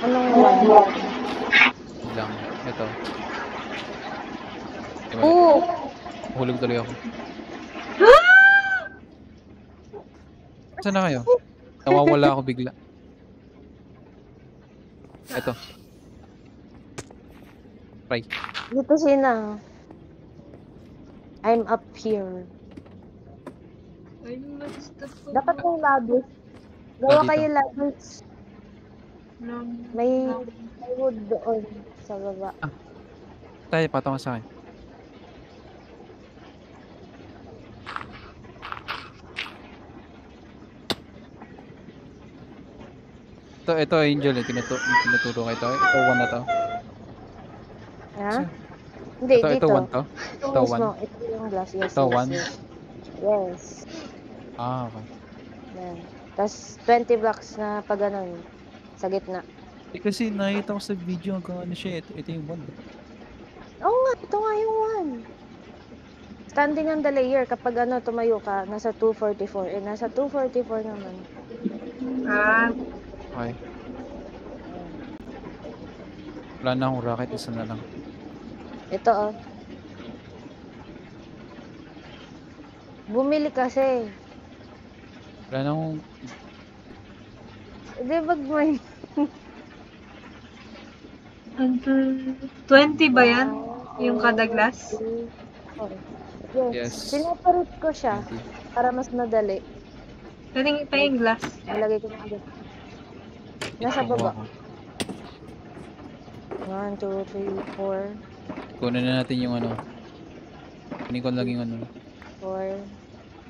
Anong one? Lang. Ito. Oo! Hulog tuloy ako. Saan na kayo? Nawawala ako bigla. Ito. Try. Dito sina. I'm up here. Dapat may labis. Gawa Dito. kayo labis. May wood doon sa baba. Tayo, patungan sa akin. Ito Angel eh. Tinuturo kayo ito. Ito one na to. Ha? Hindi, Ito dito. one to? Ito one? Ito yung glass. Yes, Ito yes, one? yes. Yes. Okay. Yan. Tapos 20 blocks na pag ganun. Sa gitna. Kasi nakita ko sa video hanggang ano siya. Ito yung one. Oo nga, ito nga yung one. Standing on the layer, kapag tumayo ka, nasa 244. Nasa 244 naman. Okay. Wala na akong rocket. Isa na lang. Ito Bumili kasi. Wala na akong... Di bag may... 20 ba yan? Yung kada glass? Yes. Sineparate ko siya 20. para mas madali. Pwedeng pa yung glass. Nalagay ko na agad. Nasa baba. 1, 2, 3, 4. Kunin na natin yung ano. Kunin ko lang yung ano. 4.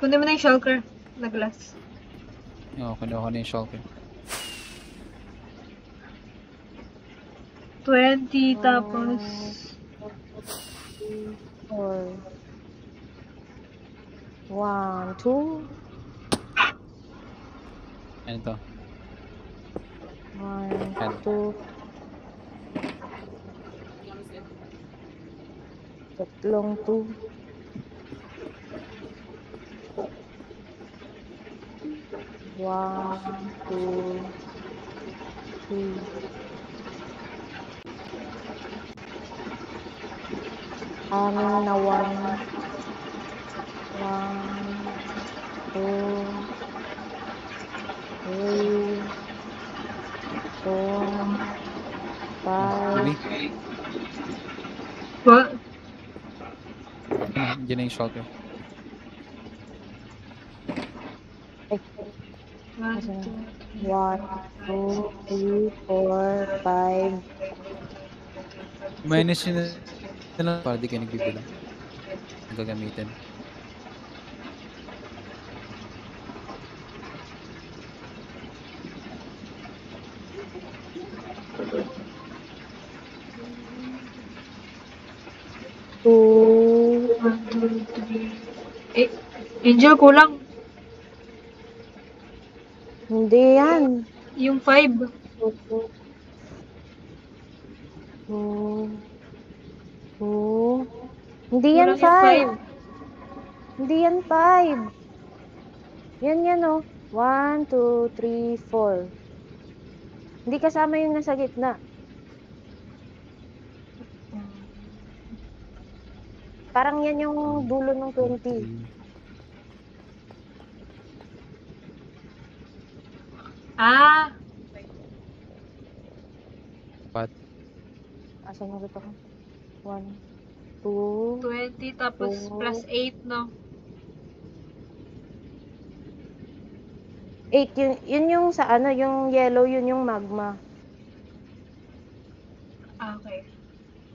Kunin mo na yung shulker na glass. Oo, kunin ko na yung shulker. 20 tapos 4. 1, 2. Ano to? 1, 2. Tatlong 2. 1, 2, 3. Anim na 1. 1, 2, 3, 4, 5. What? Diyan na yung shulker. 1, 2, 3, 4, 5. Minus yun na lang para di kayo nagbibilang. Ang gagamitin. Angel, kulang. Hindi yan. Yung 5. 2. Hindi yan 5. Hindi yan 5. Yan oh. 1, 2, 3, 4. Hindi kasama yung nasa gitna. Parang yan yung dulo ng 20. What? Asan na dito ko? 1, 2, 20 tapos plus 8, no? 8. Yun yung sa yung yellow, yun yung magma. Okay.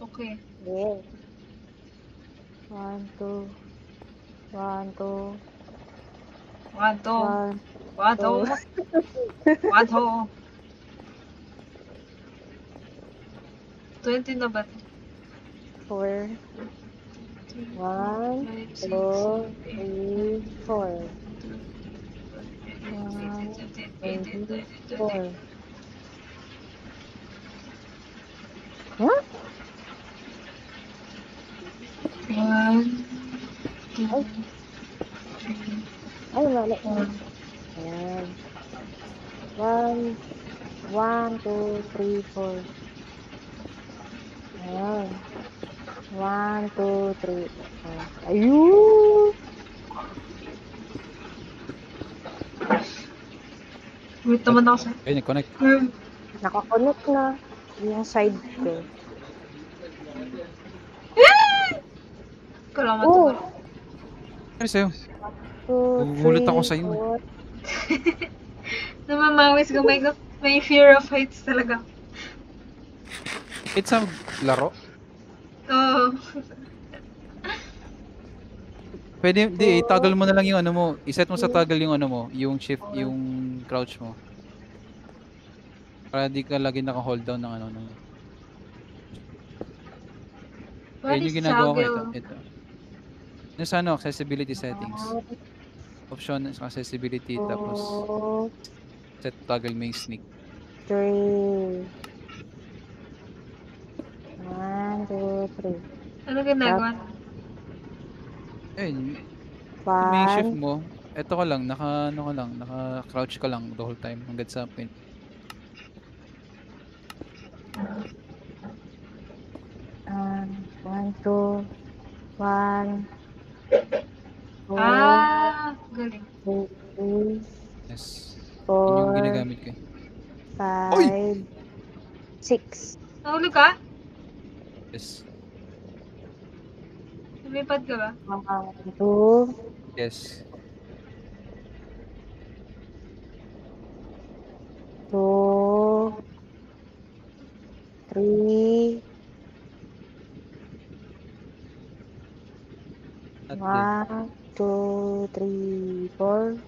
Okay. Yes. 1, 2. 1, 2. 1, 2. 1, 2. 1, 2. 20 na ba? 4. 1, 2, 3, 4. 1, 2, 4. Huh? 1, 2, 3, Ay, mali. Ayan. 1, 1, 2, 3, 4. Ayan. 1, 2, 3. Ayun! Wait naman ako sa... Ay, nag-connect. Nakakonect na yung side ko. Kailangan Oh! tumayo. Ano sa'yo? 2, Nagugulat ako 3, sa'yo. 4. Namamawis ko. May fear of heights talaga. It's a laro. Oo. Pwede, di, toggle mo na lang yung ano mo. Iset mo sa toggle yung ano mo, yung shift, yung crouch mo. Para di ka lagi naka-hold down ng ano. What Ayun is yung ginagawa ko. toggle? Ito. Yung sa ano, accessibility settings. Option sa accessibility, tapos 2, set toggle may sneak. 3. 1, 2, 3. Ano ginagawa? Ayun, may shift 1. mo. Ito ka lang, naka-crouch ka lang the whole time hanggang sa pin. One, 2, 1, 2, Galing. 3, Yes. Yun yung 4, ginagamit ko. 5, 6. Nahulog ka? Yes. Lumipad ka ba? 1, 2, Yes. 2, 3, Not dead. 1, 2, 3, 4.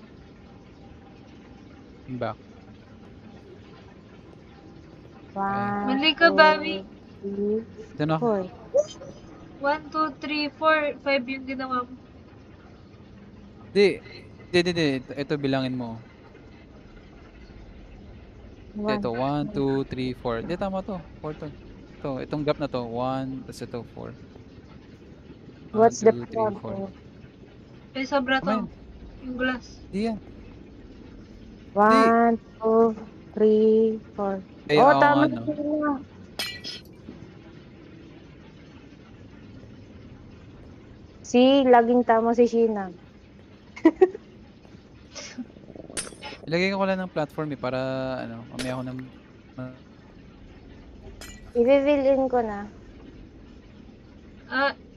I'm back. 1, Mali ka, Bobby. 2, Ito na. 3, 4. 1, 2, 3, 4, 5 yung ginawa mo. Di. Ito bilangin mo. Ito, 1, 2, 3, 4. Di, tama to. 4 to. Itong gap na to. 1, tapos ito, 4. What's the 1, 2, 3, point? 4. Eh, sobra Tama to. yan. Yung glass. Di yan. 1, 2, 3, 4. Eh, Oh, oo tama nga, no. na. Laging tama si Sheena. Ilagay ko lang ng platform para, ano, mamaya ako ng... I-fill in ko na.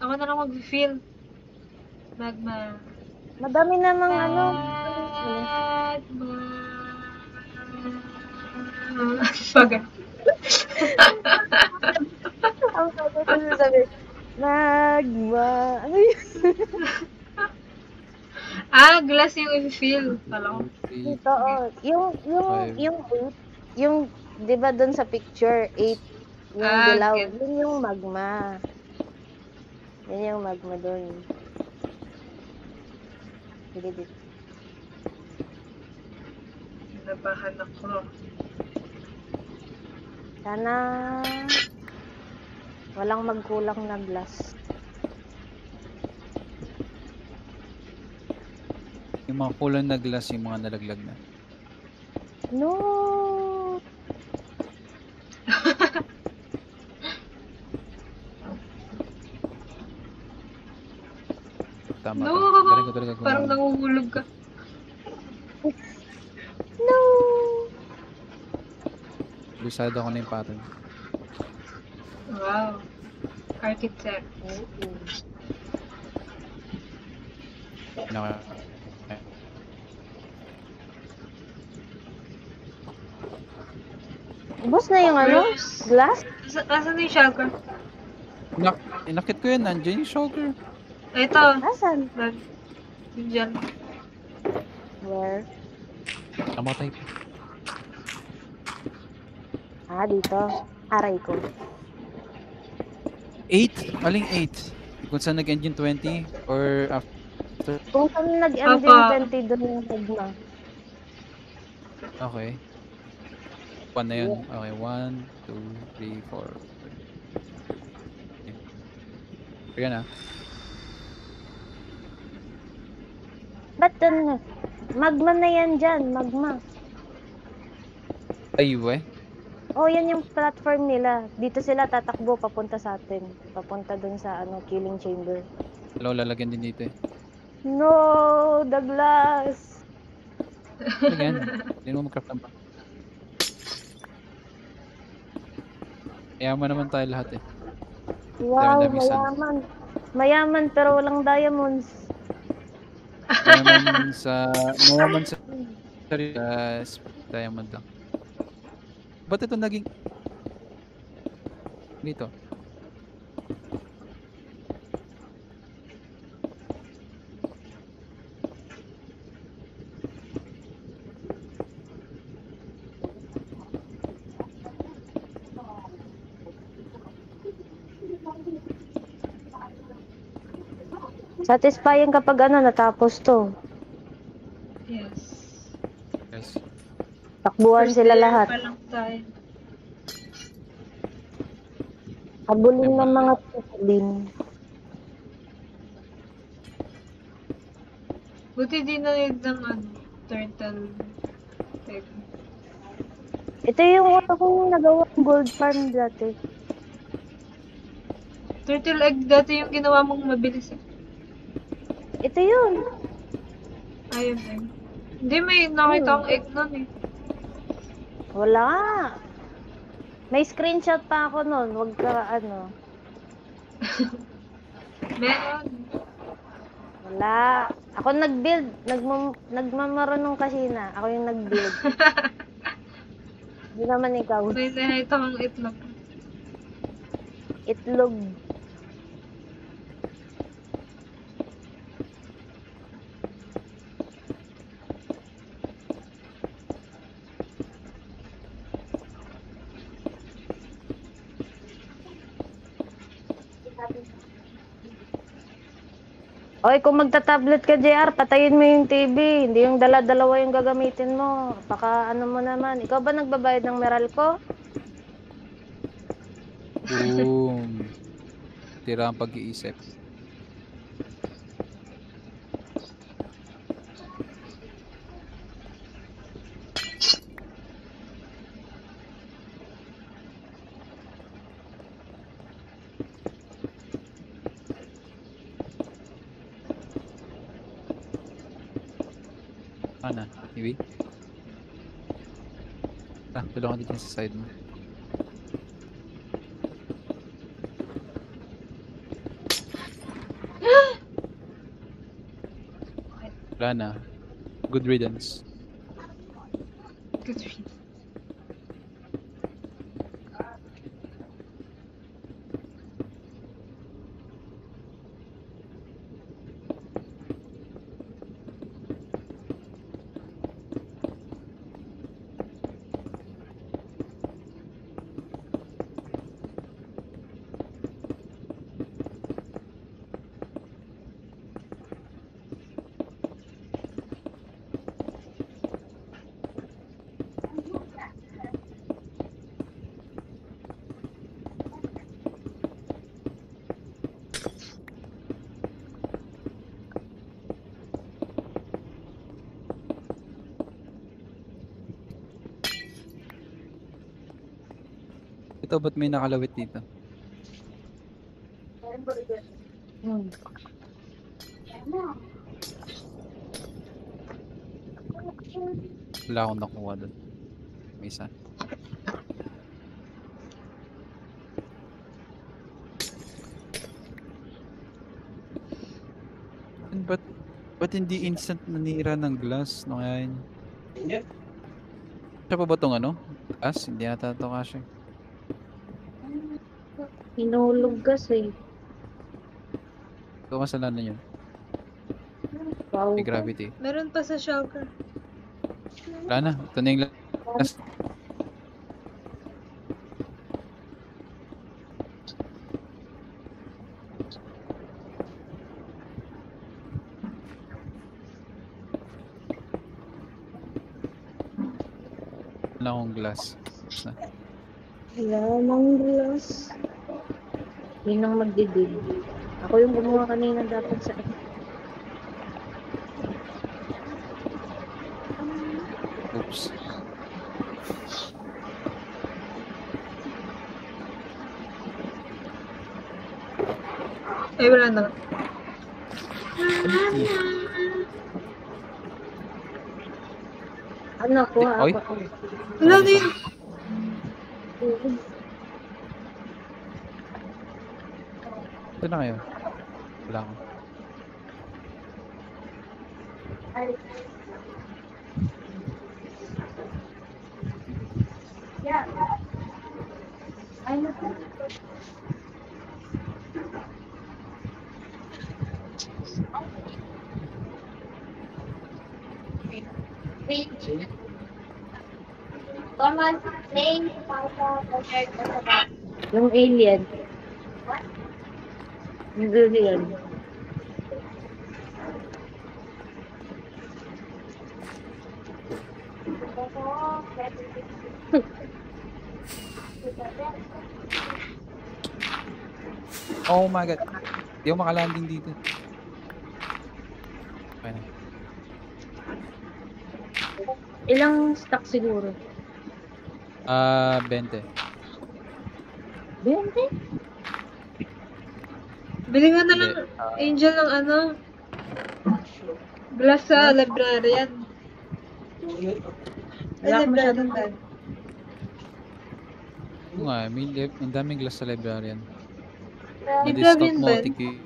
Ako na lang mag-feel. Magma. Madami namang ano. Magma. Bagay. Ang sabi. Magma. Ano yun? Glass yung i-feel. Kala ko. Dito, oh. Yung, di ba dun sa picture, 8, yung dilaw. Get. Yun yung magma. Yun yung magma dun. Dito. Nabahan ako. Sana walang magkulang na glass. Yung mga kulang na glass, yung mga nalaglag na. No! Tama No! to. Galing ko talaga gumawa. Parang nanguhulog ka. No! Lusado ako na yung pattern. Wow. Architect. Okay. Ubus na yung ano? Glass? Asan na yung shulker? Inakit ko yan. Nandiyan yung shulker. Ito. Asan? Yun dyan. Where? Namatay ko. Dito. Aray ko. 8? Aling 8? Kung saan nag-engine 20? Or after? Kung saan nag-engine 20 doon yung magma. Okay. 1 na yun. Okay, 1, 2, 3, 4. Okay. Yan ah. Ba't doon? Magma na yan dyan. Magma. Ay, we. Oh, yan yung platform nila. Dito sila tatakbo papunta sa atin. Papunta dun sa killing chamber. Wala, lalagyan din dito eh. No, Douglas. Lagyan. Hindi mo mag-craft ng bahay. Yaman naman tayo lahat eh. Wow, Dami-dami sun. mayaman. Mayaman pero walang diamonds. Mayaman sa diamond lang. Ba't ito naging dito? Satisfying kapag natapos to. Yes. Yes. Takbuhan First sila layer lahat. pa lang tayo. Habulin ng Tama. mga tutlin. Buti di na need ng turtle egg. Ito yung kong nagawang gold farm dati. Turtle egg dati yung ginawa mong mabilis eh. Ito yun. Ayun eh. Hindi, may nakita akong egg nun eh. Wala. May screenshot pa ako nun. Wag ka Meron. Wala. Ako nag-build. Nagmamarunong kasi na. Ako yung nag-build. Hindi naman ikaw. May nakita akong itlog. Itlog. Oy, kung magta-tablet ka, JR, patayin mo yung TV. Hindi yung dala-dalawa yung gagamitin mo. Baka mo naman. Ikaw ba nagbabayad ng Meralco? Boom. Tira ang pag-iisip. Ana, Iwi? Tulungan dito sa side mo. Wala na. Good riddance. Good read. Ito, ba't may nakalawit dito? Wala akong nakuha doon. May isa. Ba't hindi instant nanira ng glass? No kaya yun? Siya pa ba itong glass? Hindi yata ito kasi. Hinulog kasi. Ito kasalanan yun. Wow. May gravity. Meron pa sa shulker. Wala na. Ito na yung glass. Wala akong glass. Wala nang glass. Yun ang magdidig. Ako yung gumawa kanina dapat sa Oops. Ay, wala na. Ability. Ano, kuha Oy. ako. Wala na yun. Ito na kayo. Wala ko. Yeah. Ano? Common name, yung alien. Yung alien. Oh my god. Di ako makalanding dito. Okay na. Ilang stock siguro? 20. 20? Bili nga na Hindi. lang, Angel, ng ano. Glass sa librarian. Ay, Wala ka librarian masyadong ba? Oo nga, may daming glass sa librarian. Librarian Na-discount mo, ba yun?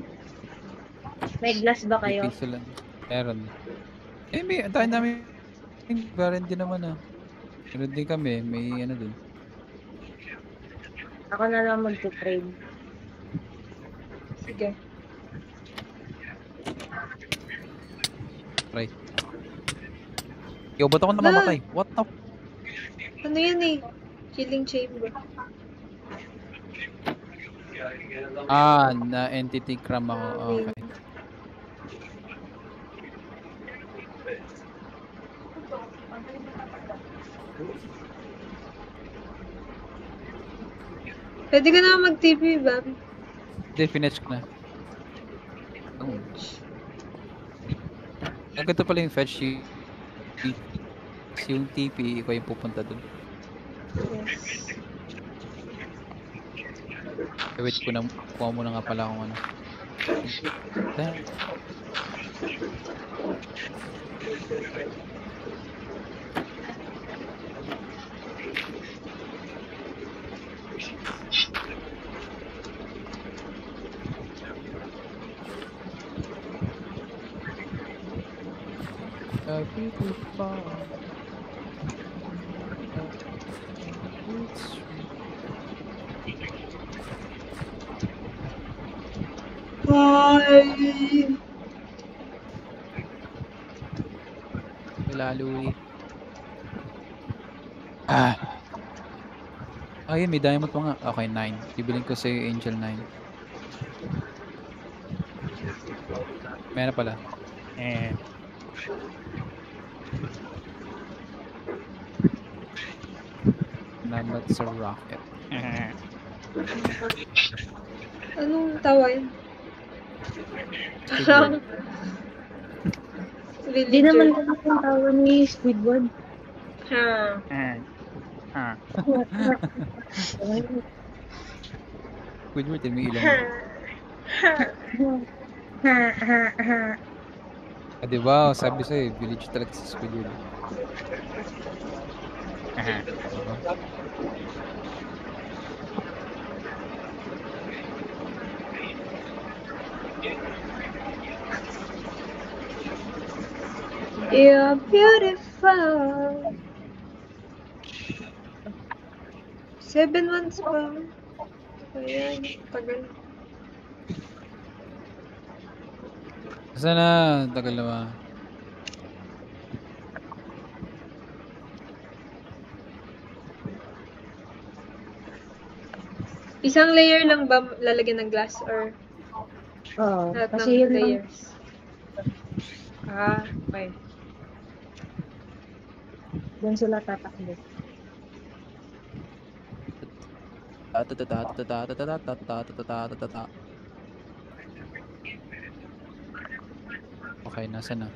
May glass ba kayo? piso lang. Meron. May ang dami librarian din naman ah. Meron din kami, may ano dun. Ako na lang mag-trade. Sige. Try. Yo, ba't ako namamatay? What the? Ano yan eh? Killing chamber. Na entity cram ako. Okay. Pwede ka na mag-TV, Bab. Hindi, finetch ko na. Ang ganito pala yung fetch yung TP, ikaw yung pupunta dun. Yes. Wait ko na, kuha mo na nga pala akong ano. Hi! Lalo eh. Ayun, may diamond pa nga. Okay, 9. Bibiling ko sa Angel 9. Meron pala. Salamat sa rocket. Anong tawa yun? Squidward. Hindi naman kami yung tawa ni Squidward. Squidward, yun may ilan. Diba? Sabi sa'yo, village talaga sa Squidward. Diba? You're beautiful. 7 months pa. Ayan, tagal. Sana, tagal naman. Isang layer lang ba lalagyan ng glass or Oo. lahat Kasi ng yun lang. layers? Okay. Doon sila tatakbo. Okay, nasa na?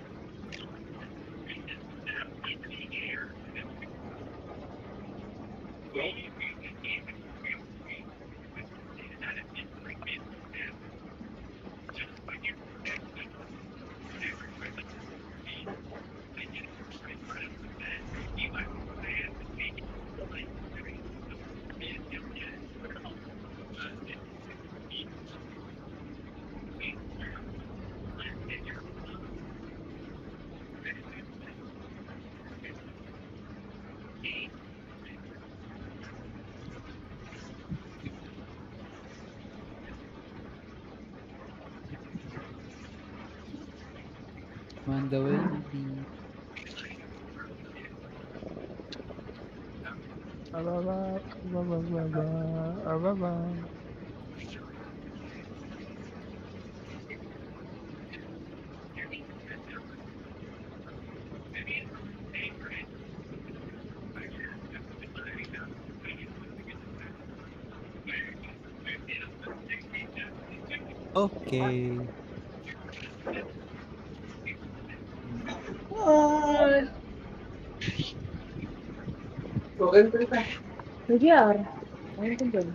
on the way, maybe. Okay. Nagyar. Ayun ko dyan.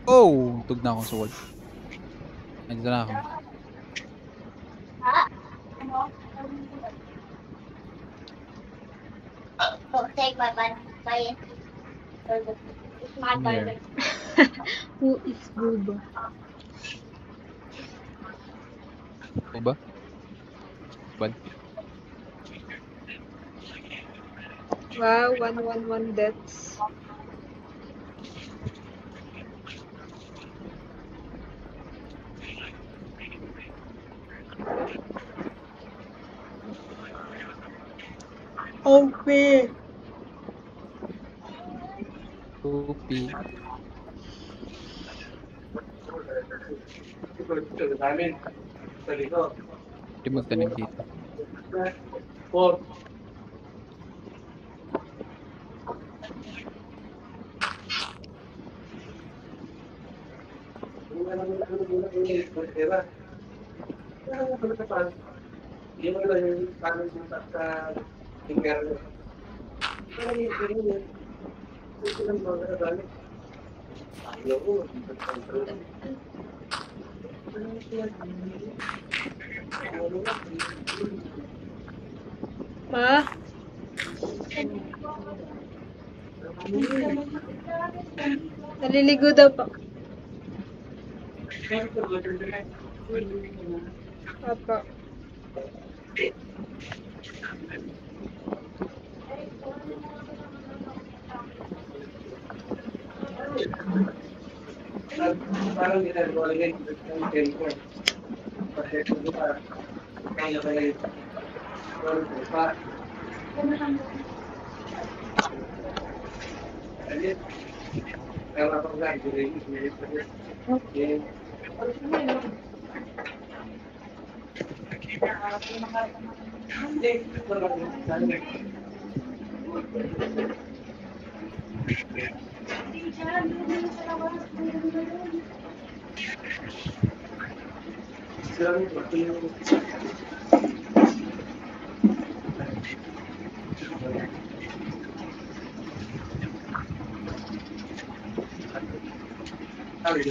Oh! Tug na ako sa wall. Andito na ako. Take my bun. Bye. It's my Here. Who is Buba? O ba? Bal? Wow, 111 deaths. Okay. Kopi. Hindi magtanim dito. Ma? Naliligo daw po. Opo. Parang ginagawa nila yung teleport. Kasi kung pa, kaya ba yun? Pa. Ayun. Kaya ako nga, okay.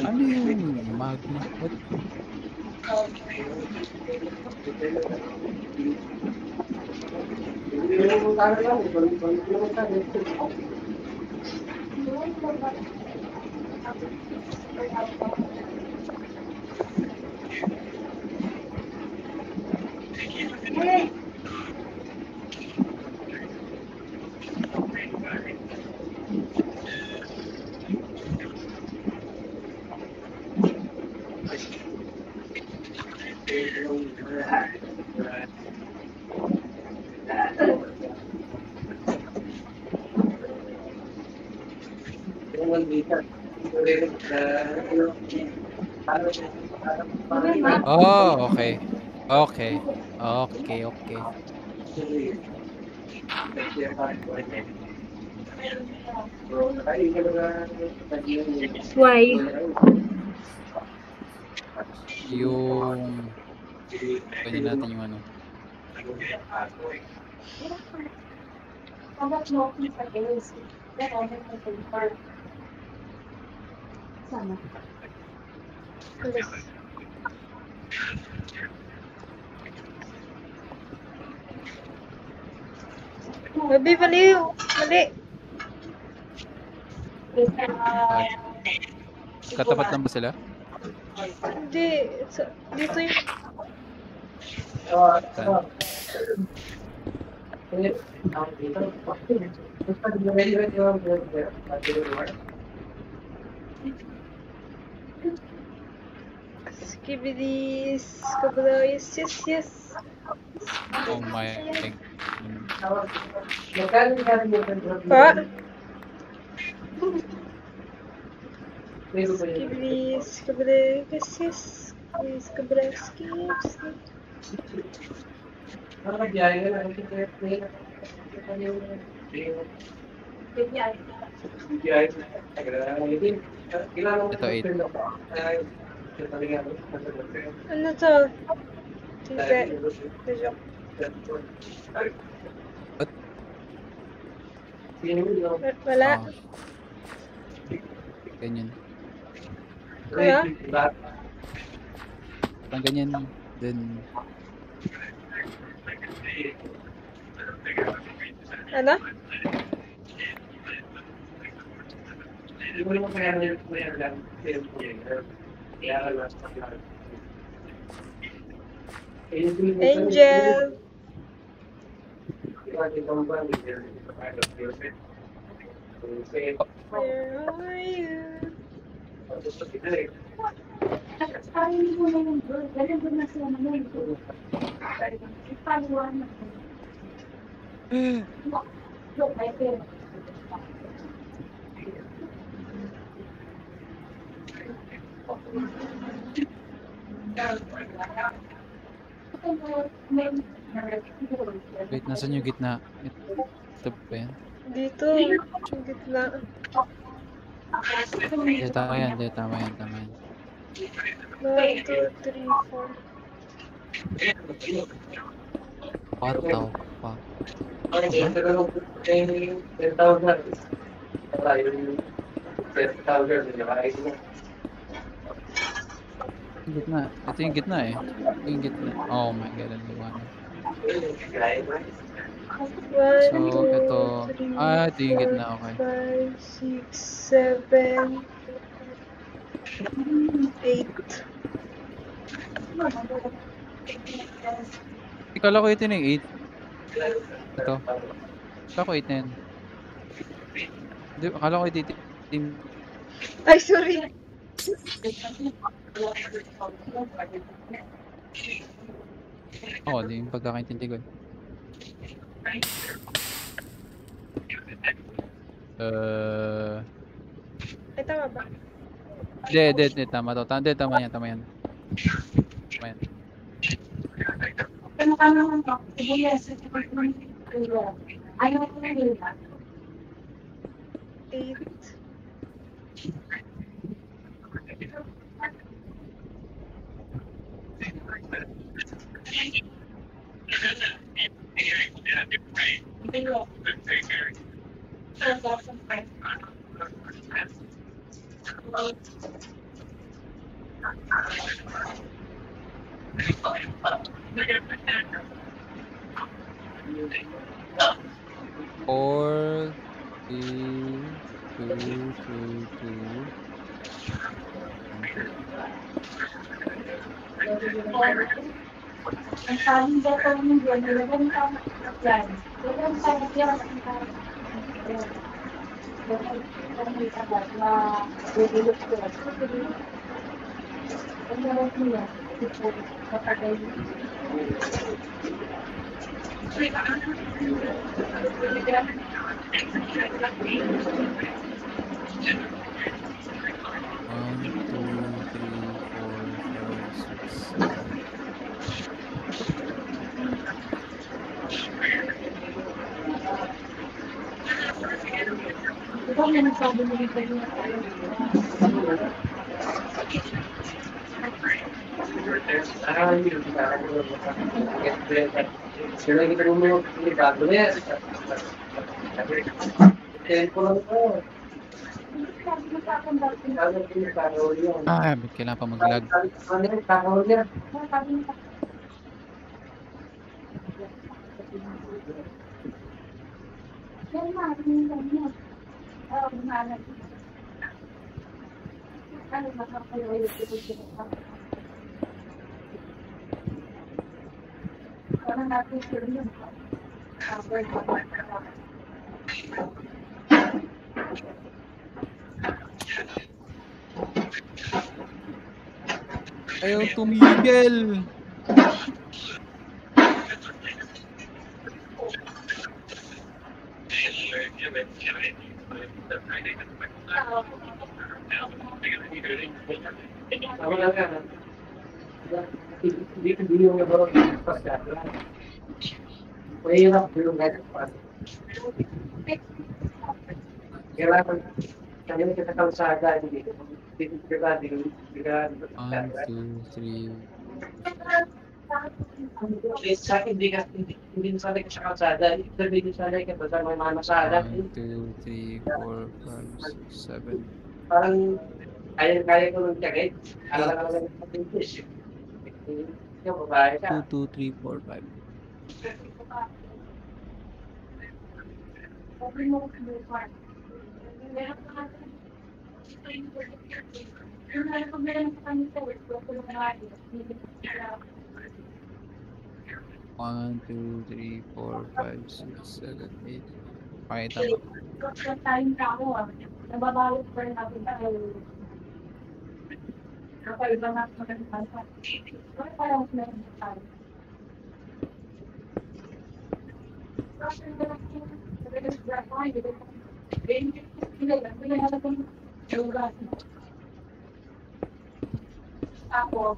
Ano yung magma? What? Oh, okay. Okay. Okay, okay. Why? Yung... Ganyan natin yung ano. Baby, mali. Mali. Katapat lang ba sila? Hindi. Dito yung... Saan? Skibidis. Kabalo. Yes, yes, yes. Oh my God. Pa? Skibli, Ito 8. ano to? Hindi. Joke. Wala. Oh. Ganyan. Wala? Parang ganyan. Then, Ano? Angel! Where are you? wait, nasan yung gitna? Ito ba yan? Dito. Yung gitna. Hindi, tama yan. Hindi, tama yan. 1, 2, 3, 4. What the fuck? Yung gitna. Ito yung gitna eh. Ito yung gitna. Oh my God, ang liwanag. 1, So, 2, ito. 3, Ito yung gitna. Okay. 5, 6, 7, 8. Ikala ko ito na yung 8. Ito. Akala ko 8 na yan. Hindi, akala ko ito yung... Ay, sorry. Oo, oh, yung pagkakaintindi ko. Ay, tama ba? Hindi, tama to. Hindi, tama yan. Tama yan. Ano ka naman to? Sibuyas. Ayaw ko na yun. 8. Four, 3, 2, 2, 2. Ang saling dito ng yun, nilagyan ka yan. Nilagyan ka yan. Ito ang nagsabi mo dito yung Sila kita dulu ini bagunya. Telepon ko. Ah, kailangan pa mag-lag. Ayaw tumigil. Ako lang yan. Hindi yung nagawang pasada. Mahirap yung nagawang. Kailangan kami kita kalsada hindi ka 1, 2, 3. sa akin hindi sanay ka sa kalsada. Hindi sanay ka sa mga masada. 1, 2, 3, 4, 5, 6, 7. Parang kaya ko ng tiagay. Alam lang ng English. Yung babae ka. 2, 2, 3, 4, 5. One, 2, 3, 4, 5, 6, 7, 8. Pakita mo. tayong tao nababalot pa rin natin tayo. Kakaiba na magandang pa. Parang meron tayo. Ako,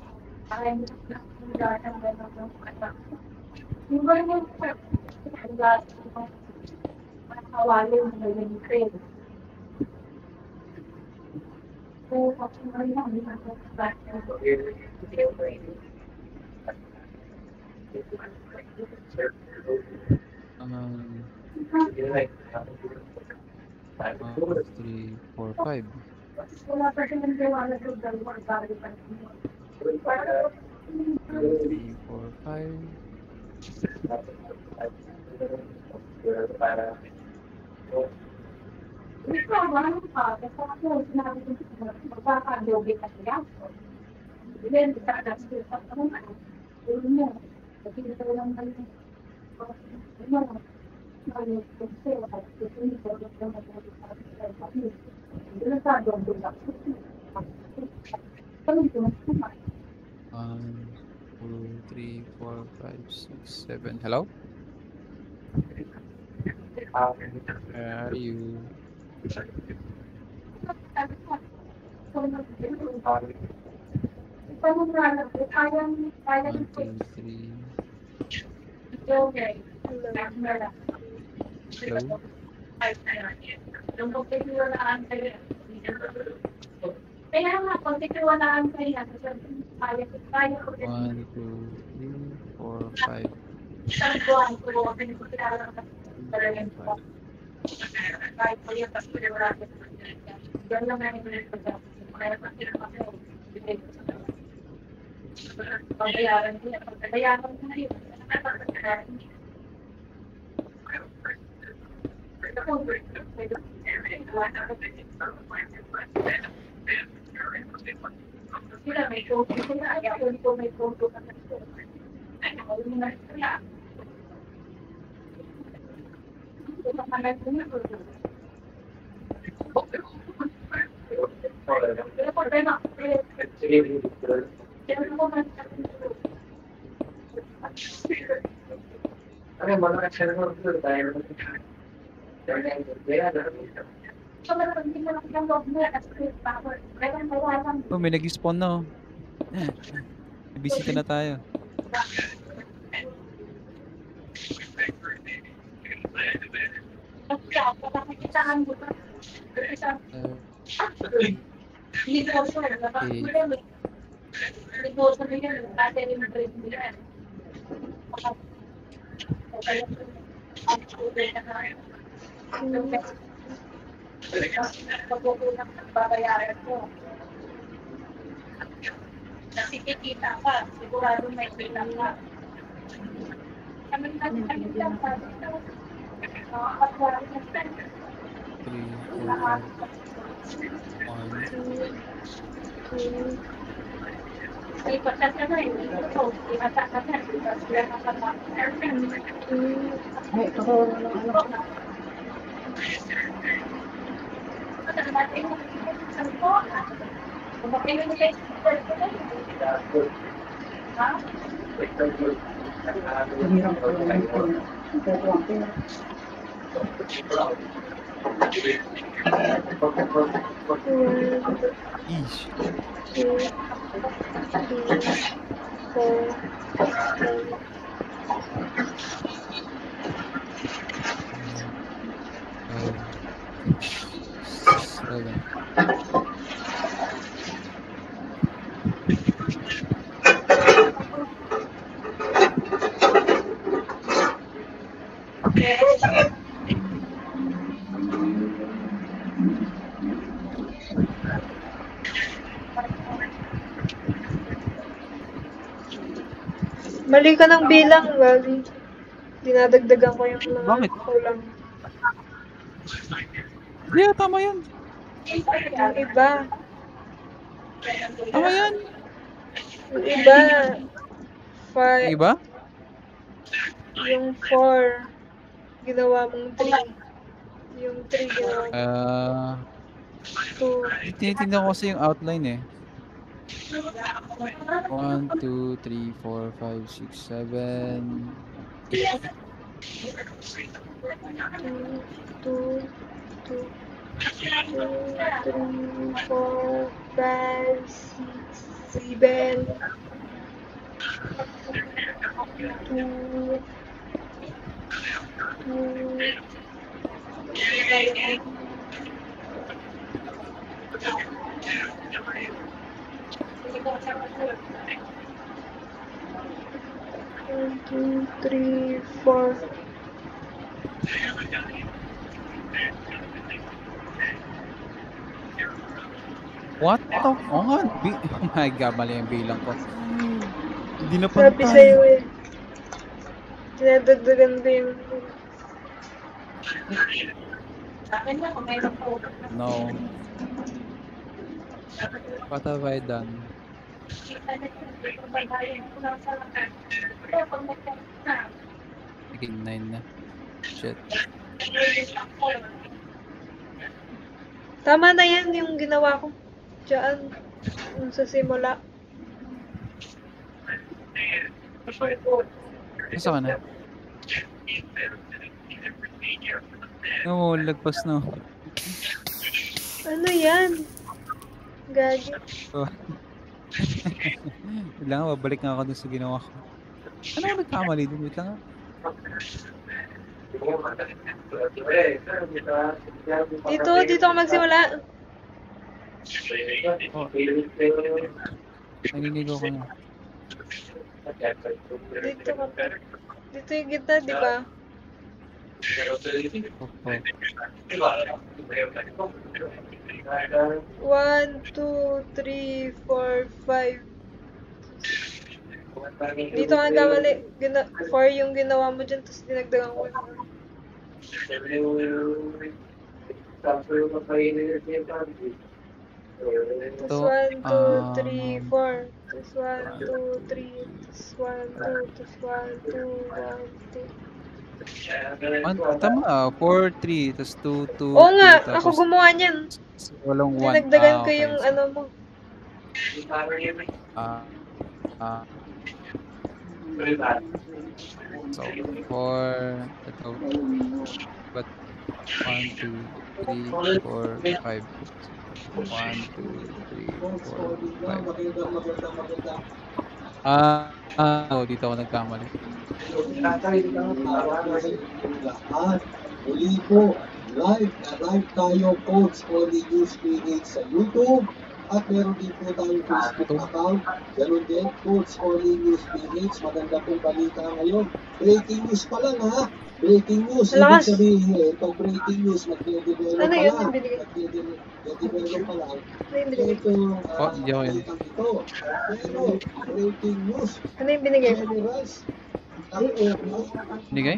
parang yung ba yung kawali yung naging crane. So, ako rin ang One, 3, 4, 5. wala pa siya ng gawa sa dalawa bago pa. 2, 3, 4, 5. Ito ang mga pa, kasi ako sinabi ko magkakadobe kasi ako. Then, kita sa mga mo. Kasi ito lang tayo. One, 2, 3, 4, 5, 6, 7. Hello? Where are you? One, two, three. Hello? Kaya nga, kung titiwalaan kayo, kaya 1, 2, 3, 4, 5. isang buwan ko, pinagkakilala ka talagang po. Kahit po yung pagkakilala ka, yan lang namin pinagkakilala. Kaya pagkakilala ko, pagbayaran niya, pagbayaran na yun. Sila may photo sila, ayaw ko may photo ka na ito. Ayaw mo na sila. Ito sa kanan ko na. Pero problema, Ano mga channel ko tayo. Oh, may nag-spawn na oh. May bisita na tayo. Pagkukulang ng babayaran ko. Kasi kikita ka, sigurado may kita ka. Kami lang, sabi ito. Nakakaswari na ito. 3, 4, 5. 1. Ay, pagkasa na yun. Ito, imataka na. Sila nakakaswari. Ay, ako, ano. Hirap ko. Eesh. 2, 3, 4, 5, 6, 7. Mali ka ng bilang, Gabi. Dinadagdagan ko yung mga Bakit? kulang. Yeah, tama yan. Yung iba. Tama yan. Yung iba. Yung iba? Yung 4. Ginawa mong 3. Yung 3 ginawa mong 2. Tinitingnan ko kasi yung outline eh. 1, 2, 3, 4, 5, 6, 7, 8. 2, 2, 3, 4, 5, 6, 7, 2, 1, 2, 3, 4. What the? Oh nga. Oh my God, mali yung bilang ko. Hindi na Sabi pantay. sa'yo eh. Dinadagdagan ko yung... No. What have I done? Naging 9 na. Shit. Tama na yan yung ginawa ko. Diyan. Yung sa simula. Gusto ka na? Oo, lagpas na. Ano yan? Gagi. Oh. Wait lang, babalik nga ako dun sa ginawa ko. Ano ako nagkamali dun? Wait lang nga. Dito ako magsimula. Oh. Nangingigo ko na. Dito ka pa. Dito yung gitna, di ba? Opo. 1, 2, 3, 4, 5. Dito ka nagkamali. 4 yung ginawa mo dyan, tapos dinagdagan ko yung... Tapos 1, 2, 3, 4. Tapos 1, 2, 3. Tapos 1, 2. Tapos 1, 2, 1, 2. Tama, 4, 3, tapos 2, 2, Oo nga, 2, ako gumawa niyan. walang 1. Dinagdagan ko yung ano mo. So, 4, ito, but 1, 2, 3, 4, 5. 1, 2, 3, 4, 5. Dito ako nagkamali. Muli po, live tayo, Coach Oli News PH sa YouTube. At meron din po tayong Facebook account. Ganun din, Coach Oli News PH. Maganda pong balita ngayon. Breaking news pa lang ha. Breaking news. Ibig sabihin, itong breaking news, magde-develop pa lang. Magde-develop pa lang. Ito yung balitang ito. Pero, breaking news. Ano yung binigay? Binigay?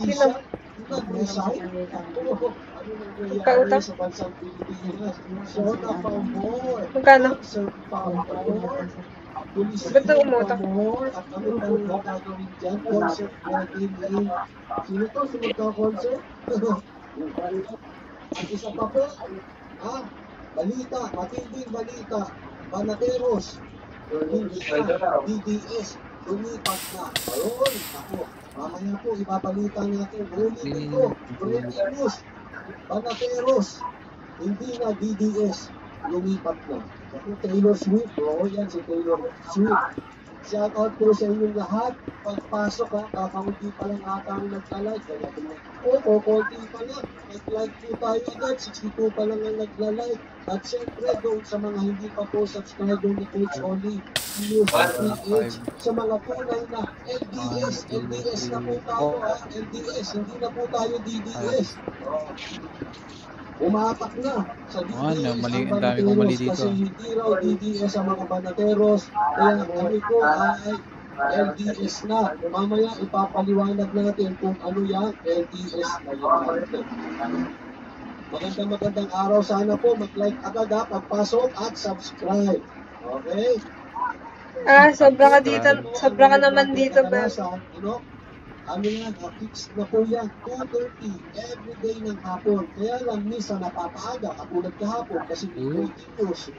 Sino? Pagkautang? Magkano? Ba't na umutang? Sino to? Sino to concert? Ang isa pa po, balita, matinding balita, Banateros, DDS, lumipat na. Ayun, ako. Mamaya po, ibabalita natin. Breaking news. Banateros, hindi na DDS, lumipat na. Ako, Taylor Swift, oo yan si Taylor Swift. Shout out po sa inyong lahat. Pagpasok ha, kakaunti pa lang ata ang nagla-like. Kaya konti pa lang. Nag-like po tayo agad, 62 pa lang ang nagla-like. At syempre doon sa mga hindi pa po subscriber ni Coach Oli, News PH, sa mga tunay na LDS na po tayo ha, LDS, hindi na po tayo DDS. Umatak na sa DDS ang Banateros kasi hindi raw DDS ang mga Banateros. Kaya kami po ay LDS na. Mamaya ipapaliwanag natin kung ano yung LDS na yan. Magandang araw. Sana po mag-like agad ha, pagpasok at subscribe. Okay? Sobra ka dito. Sobra ka naman dito ba? Ano yan, fixed na po yan, 2:30 everyday ng hapon. Kaya lang minsan napapaaga, katulad kahapon kasi may breaking news.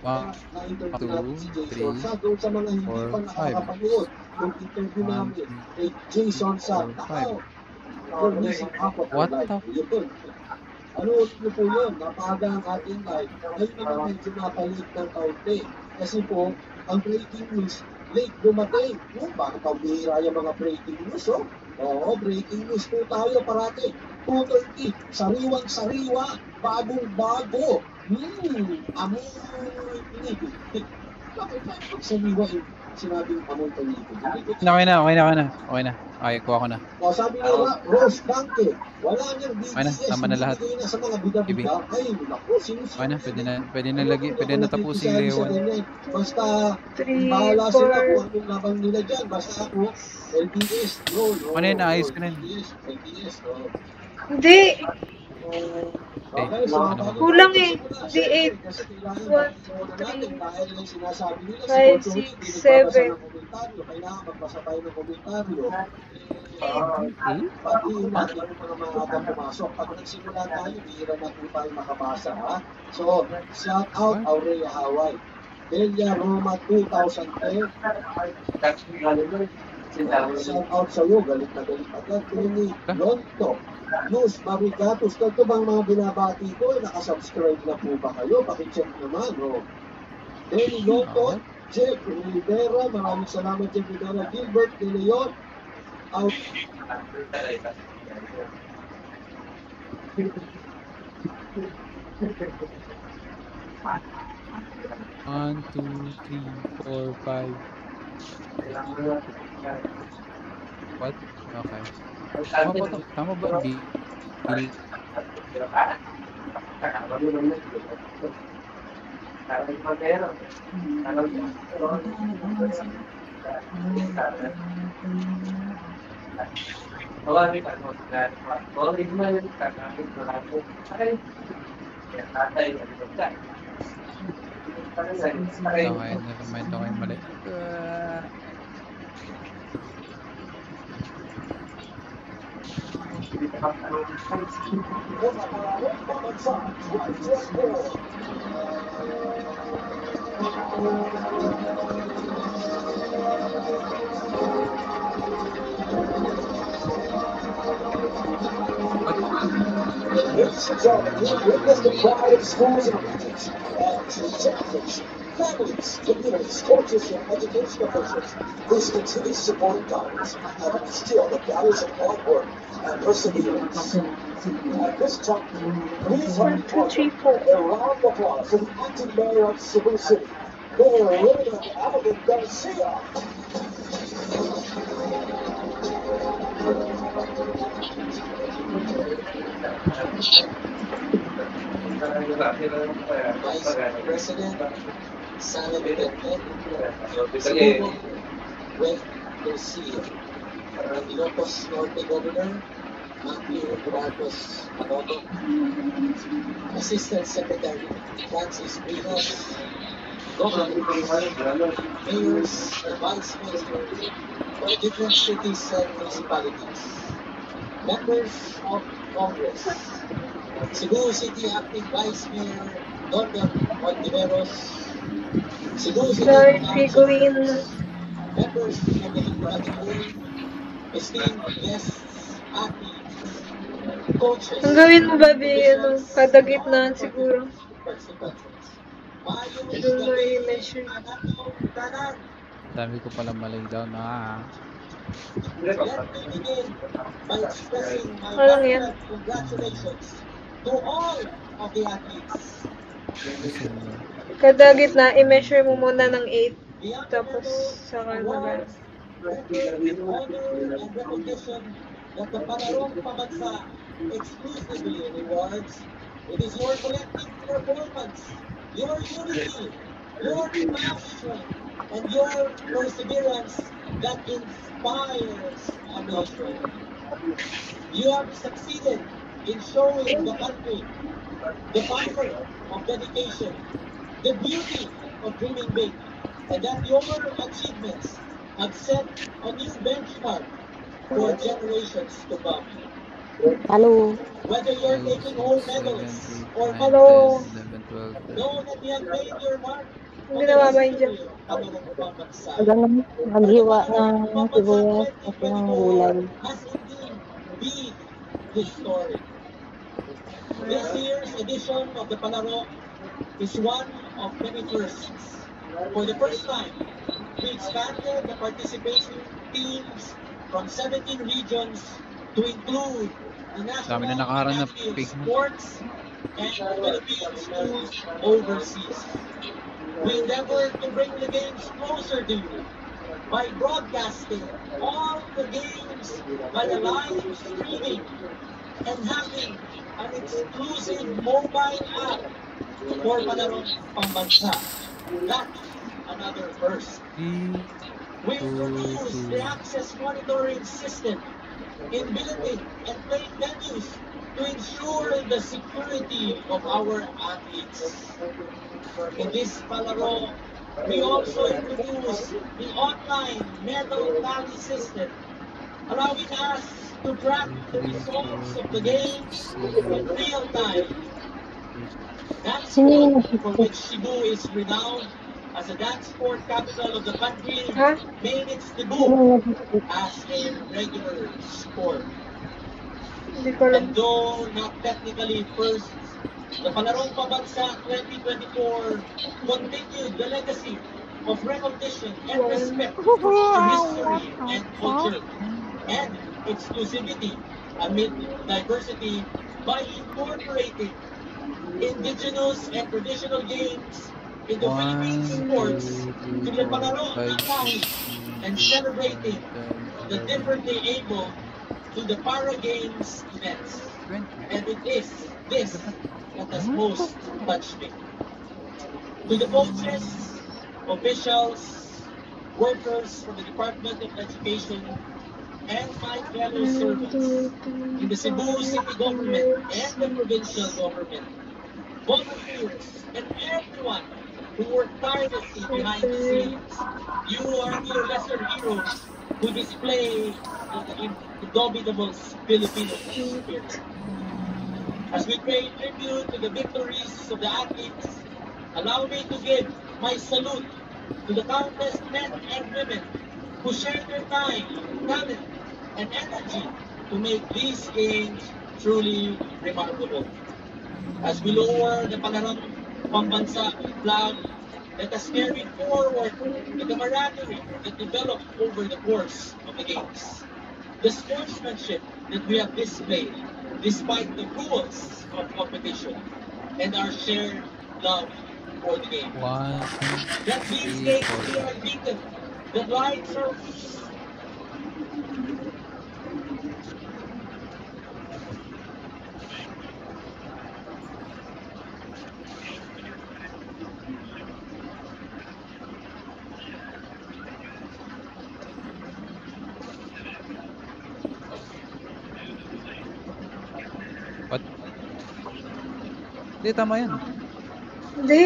Na-interview natin si Jason Sa. Doon sa mga hindi pa nakakapanood, yung interview namin kay Jason Sa. Takaw, you're missing half of your life. Ano nyo po yun? Napaaga ang ating life. Ngayon naman medyo napalit ng kaunti. Kasi po, ang breaking news, late dumating. Bakit ang bihira yung mga breaking news, oh? Oo, breaking news po tayo parati. 2:30, sariwang-sariwa, bagong-bago. Amoy pinipig. Bakit sariwa yung sinabing amoy pinipig? Okay na. Okay, kuha ko na. O, sabi nila, Rose Banke, wala niyang DDS, tama na lahat. na sa mga bida-bida. Ay, naku, sinusunod. Okay na, pwede na tapusin Leon. Basta, bahala sila kung anong labang nila dyan. Basta ako, LDS, no. Ano yun, naayos ko na yun. LDS, no. Hindi. Okay, so, kulang eh. Di 8. 1, 2, 3, 5, 6, 7. Kailangan magbasa tayo ng komentaryo. Pag-iin natin yung mga maagang pumasok. Pag nagsimula tayo, bihira na po tayo makabasa, ha? So, shout out Aurea Hawaii. Delia Roma 2010. Shout out sa iyo, galit na galit agad. Trini Lonto. Luz Marigatos. Ito bang mga binabati ko? Nakasubscribe na po ba kayo? Pakicheck naman, oh. Denny Lonto. Jeff Rivera, maraming salamat Jeff Rivera. Gilbert De Leon, out. 1, 2, 3, 4, 5. What? Okay. Tama ba? B? Okay, never mind ako yung mali. Ladies and gentlemen, we witness the pride of schools and regions, families, communities, coaches, and education officials whose continued support and guidance have instilled the values of hard work and perseverance. At this time, please help me welcome a round of applause for the acting mayor of Cebu City, Mayor Raymond Alvin Garcia. Vice President Sara Duterte, Cebu West Garcia, Ilocos Norte Governor Matthew Marcos Manoto, Assistant Secretary Francis Rinos, Governor, Mayors and Vice Mayors from different cities and municipalities, Members of Congress, Cebu City Acting Vice Mayor Norman Ontiveros, Cebu City Council, members of the Legislative Board, esteemed guests, athletes, coaches, Ang gawin mo, Bobby, ano, kada gitnaan siguro. participants. Mayong Doon mo gabi, i-measure. anatong tanan. Dami ko pala malay down na. Let me begin by expressing my Walang yan. heartfelt congratulations to all of the athletes. Kasi Kada gitna, i-measure mo muna ng 8. Beyond Tapos, saka naman. with honor and recognition that the Palarong Pambansa exclusively rewards. It is your collective performance, your unity, your passion, and your perseverance that inspires a nation. You have succeeded in showing the country the power of dedication, the beauty of dreaming big, and that your achievements have set a new benchmark for generations to come. Hello. Whether you're 12, taking home 7, medals 8, or 9, Hello. 10, 11, 12, 13. know that you have made your mark Ang on the ginawa ba yun dyan? history of Palarong Pambansa. Ganun, maghiwa ng sibuyas at ng gulay. Has indeed been historic. This year's edition of the Palarong is one of many firsts. For the first time, we expanded the participation teams from 17 regions to include the Dami na National nakaharang na Academy of pig mo. Sports and the Philippine schools overseas. We endeavor to bring the games closer to you by broadcasting all the games by the live streaming and having an exclusive mobile app for Palarong Pambansa. That's another first. We introduced the access monitoring system in billeting and playing venues to ensure the security of our athletes. In this Palaro, we also introduced the online medal tally system, allowing us to track the results of the games in real time. That sport, for which Cebu is renowned as a dance sport capital of the country, Ha? made its debut as a regular sport. Hindi ko alam. And though not technically first, the Palarong Pambansa 2024 continued the legacy of recognition and respect for history and culture and exclusivity amid diversity by incorporating indigenous and traditional games into Philippine sports to the Palarong account and celebrating the differently able to the Para Games events. 20. And it is this that has most touched me. To the coaches, officials, workers from the Department of Education, and my fellow servants in the Cebu City government and the provincial government, volunteers, and everyone who worked tirelessly behind the scenes, you are your lesser heroes who display the indomitable Filipino spirit. As we pay tribute to the victories of the athletes, allow me to give my salute to the countless men and women who shared their time, talent, and energy to make these games truly remarkable. As we lower the Palarong Pambansa flag, let us carry forward the camaraderie that developed over the course of the games. The sportsmanship that we have displayed despite the rules of competition and our shared love for the game. 1, Let these 3, games 4, be our beacon that lights our What? Hindi, tama yan. Hindi.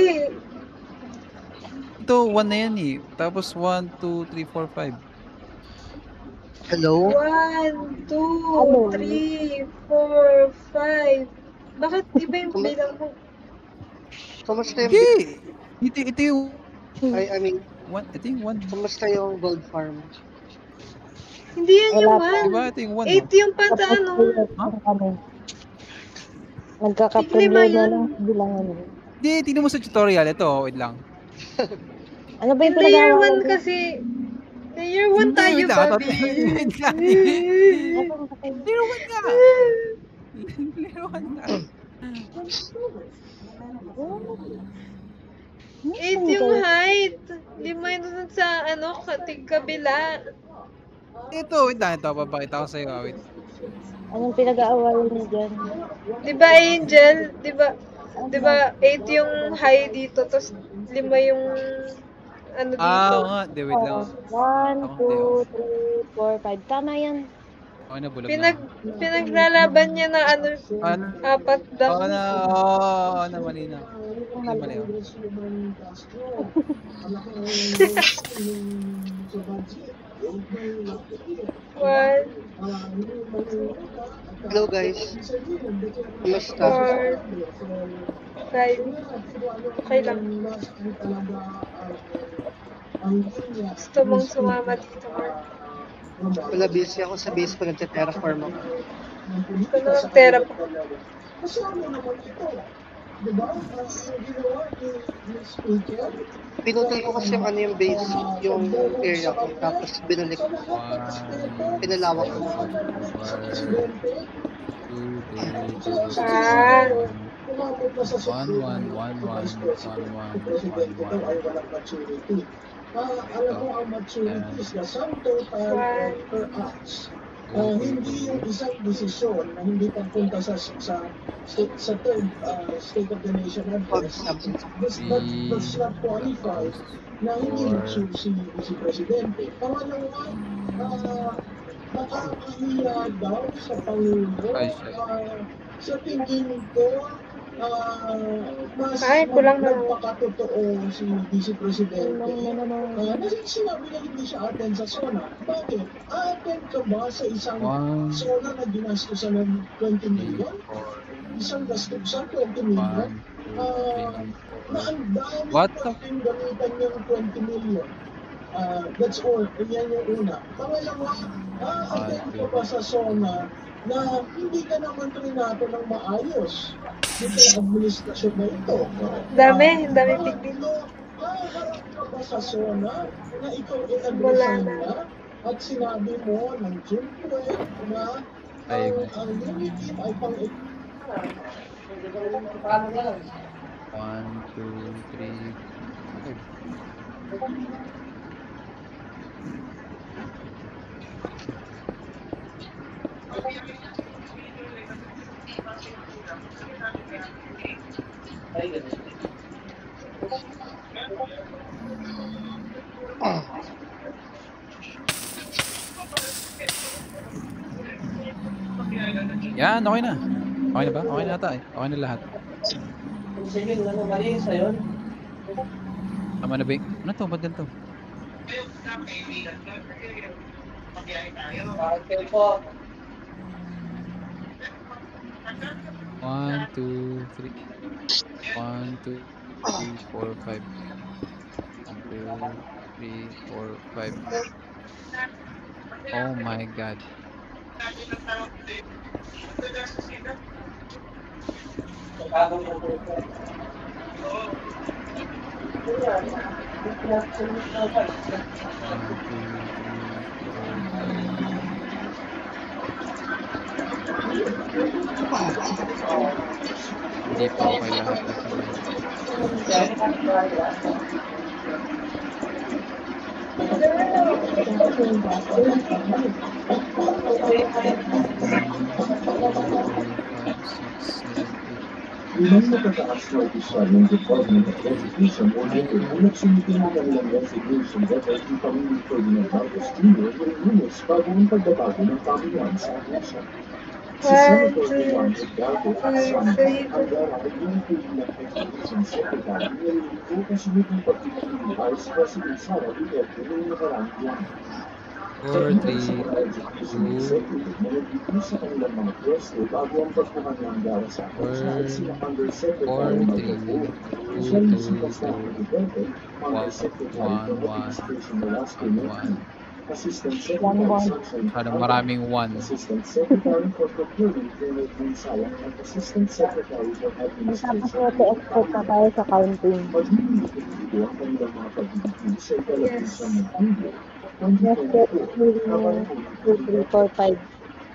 Ito, 1 na yan eh. Tapos 1, 2, 3, 4, 5. Hello? 1, 2, 3, 4, 5. Bakit iba yung bilang mo? Kamusta yung... Hindi! Ito yung... I mean, ito yung 1. kamusta yung gold farm? Hindi yan yung Wala pa. 1. Diba? Ito yung 1. 8 yung pata, ano? Nagkakaproblema Lima ng yun. bilangan mo. Hindi, tingnan mo sa tutorial. Ito, wait lang. Ano ba yung In layer 1 pinag-aawalan mo? kasi. Layer 1 Hindi, tayo, wait lang. Bobby. Wait lang. Ano ba kayo? Layer 1 nga. Layer 1 nga. 8 yung height. 5 yun dun sa, kabila. Ito, wait lang. Ito, papakita ko sa'yo. Wait. Anong pinag-aawalan mo dyan? Diba, Angel? Diba, 8 yung high dito, tapos 5 yung, dito. Oo nga. Hindi, wait lang. 1, 2, 3, 4, 5. Tama yan. Okay na, bulag na. Pinaglalaban niya na, 4 daw. Oo na, mali na. Mali. One, Hello guys. Kamusta? 4, 5. Okay lang. Gusto mong sumama dito, Mark. Wala, busy ako sa base ko, nagte-terraform ako. Gusto na ng therapy. Pinutol ko kasi yung base, yung area ko, tapos binalik ko. Pinalawak ko. 1, 1, 1, 1, 1, 1, 1, 1, 1. Alam mo ang maturities na sum total per ounce. Hindi yung isang desisyon na hindi papunta sa third State of the Nation address. Does not qualify na hindi magsusi si Presidente. Pangalawa, nakakahiya daw sa Pangulo. Sa tingin ko, mas nagpakatotoo si Vice Presidente. Sinabi na hindi siya attend sa SONA. Bakit? Attend ka ba sa isang SONA na ginastusan ng 20 million? Isang gastusan 20 million? Na ang dami natin gamitan yung 20 million. That's all. Yan yung una. Pangalawa, attend ka ba sa SONA na hindi ka naman trinato ng maayos itong administrasyon na ito. Dami pigpig. Harap ka ba sa SONA na ikaw in-resign na at sinabi mo ng June 12 na ang unity ay pang 1, 2, 3, 4. Yan, okay na. Okay na ba? Okay na ata eh. Okay na lahat. Sige, mali sa'yo. Tama na ba? Ano to? Ba't ganito? Okay po. 1, 2, 3. 1, 2, 3, 4, 5. 1, 2, 3, 4, 5. Oh my God. Hindi pa okay lahat na Ilang nakataas na opisyal ng Department of Education o DepEd ang nagsumiti ng kanilang resignation letter kay Pangulong Ferdinand Marcos Jr. ngayong Lunes bago ang pagbabago ng pamayanan sa akusya. Si Senator Juan Edgardo at San Angara ay yung bilang Education Secretary nililigo kasunod ng pagpipili ni Vice President Sara Duterte noong nakaraang buwan. 4, 3, 2, sa kanilang mga pwesto bago ang pagkuha ng Angara sa akusya ay sila Undersecretary Michael 2, 2, 2, 1, 1, 1, 1. Assistant Secretary Sunshine Parang maraming one. Assistant Secretary for Procurement Leonard Mansaya at Assistant Secretary for Administration expert na tayo sa counting. Pag-ibig ito ang kanilang mga pag-ibig sa television ng India. Yes, 2, 3, 4, 5.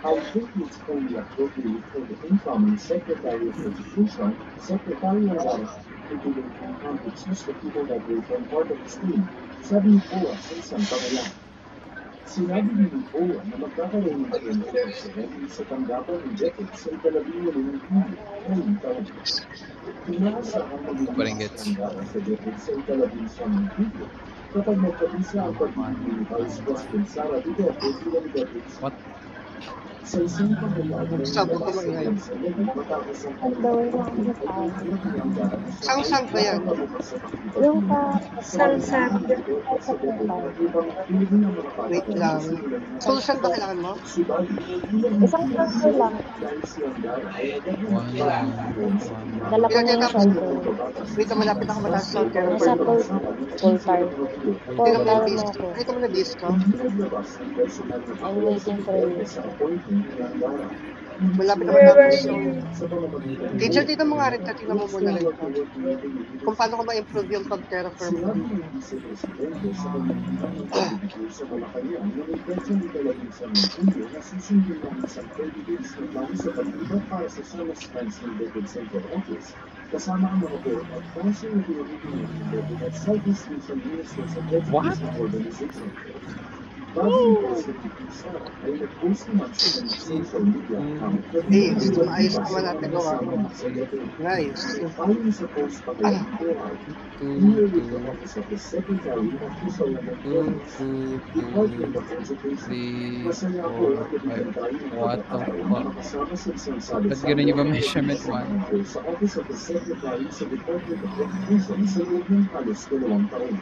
Our is only appropriate for the incoming Secretary of Education, Secretary of Health, including and choose the people that will form part of his team. Sabi ni Poa sa isang pangalan. Sinabi ni Poa na magkakaroon ng PNP sa tanggapan ng JETEC sa ikalabing ng India ngayong taon. Inaasahan magiging tanggapan sa JETEC sa ikalabing ng India kapag nagpabisa ang pag-ibig ni Vice President Sara Duterte bilang JETEC. Sa isang pagkakataon, Sabog ka maingay. matapos ang Sang-sang ba yan? Yung pa, Sang-sang. Wait lang. Sulsan ba kailangan mo? isang transfer lang. Dala ko na yung cellphone. Wait lang, malapit ako mataas sa care. Nasa full time. Full time na ako. Wait mo na disco. I'm waiting for you. Malapit ako Where are matapos you? yung... Teacher, dito mo nga rin. Tingnan mo muna rin ito. Kung paano ko ma-improve yung pag-terraform mo. Kasama ang mga board at council na pinag-ibig at Southeast Asian Ministers of Education Organization. Bago yung President Sara ay nag-post naman sila ng social media account na Ayos naman natin gawa. Nice. ayon sa post pa kay here with the Office of the Secretary of Official and Department of Education. Masaya ako at nagbibigay ng pagkakataon na kasama sa isang Ba't sali-sali ganun yung ba measurement 1? sa Office of the Secretary sa Department of Education sa loob ng halos 2 taon.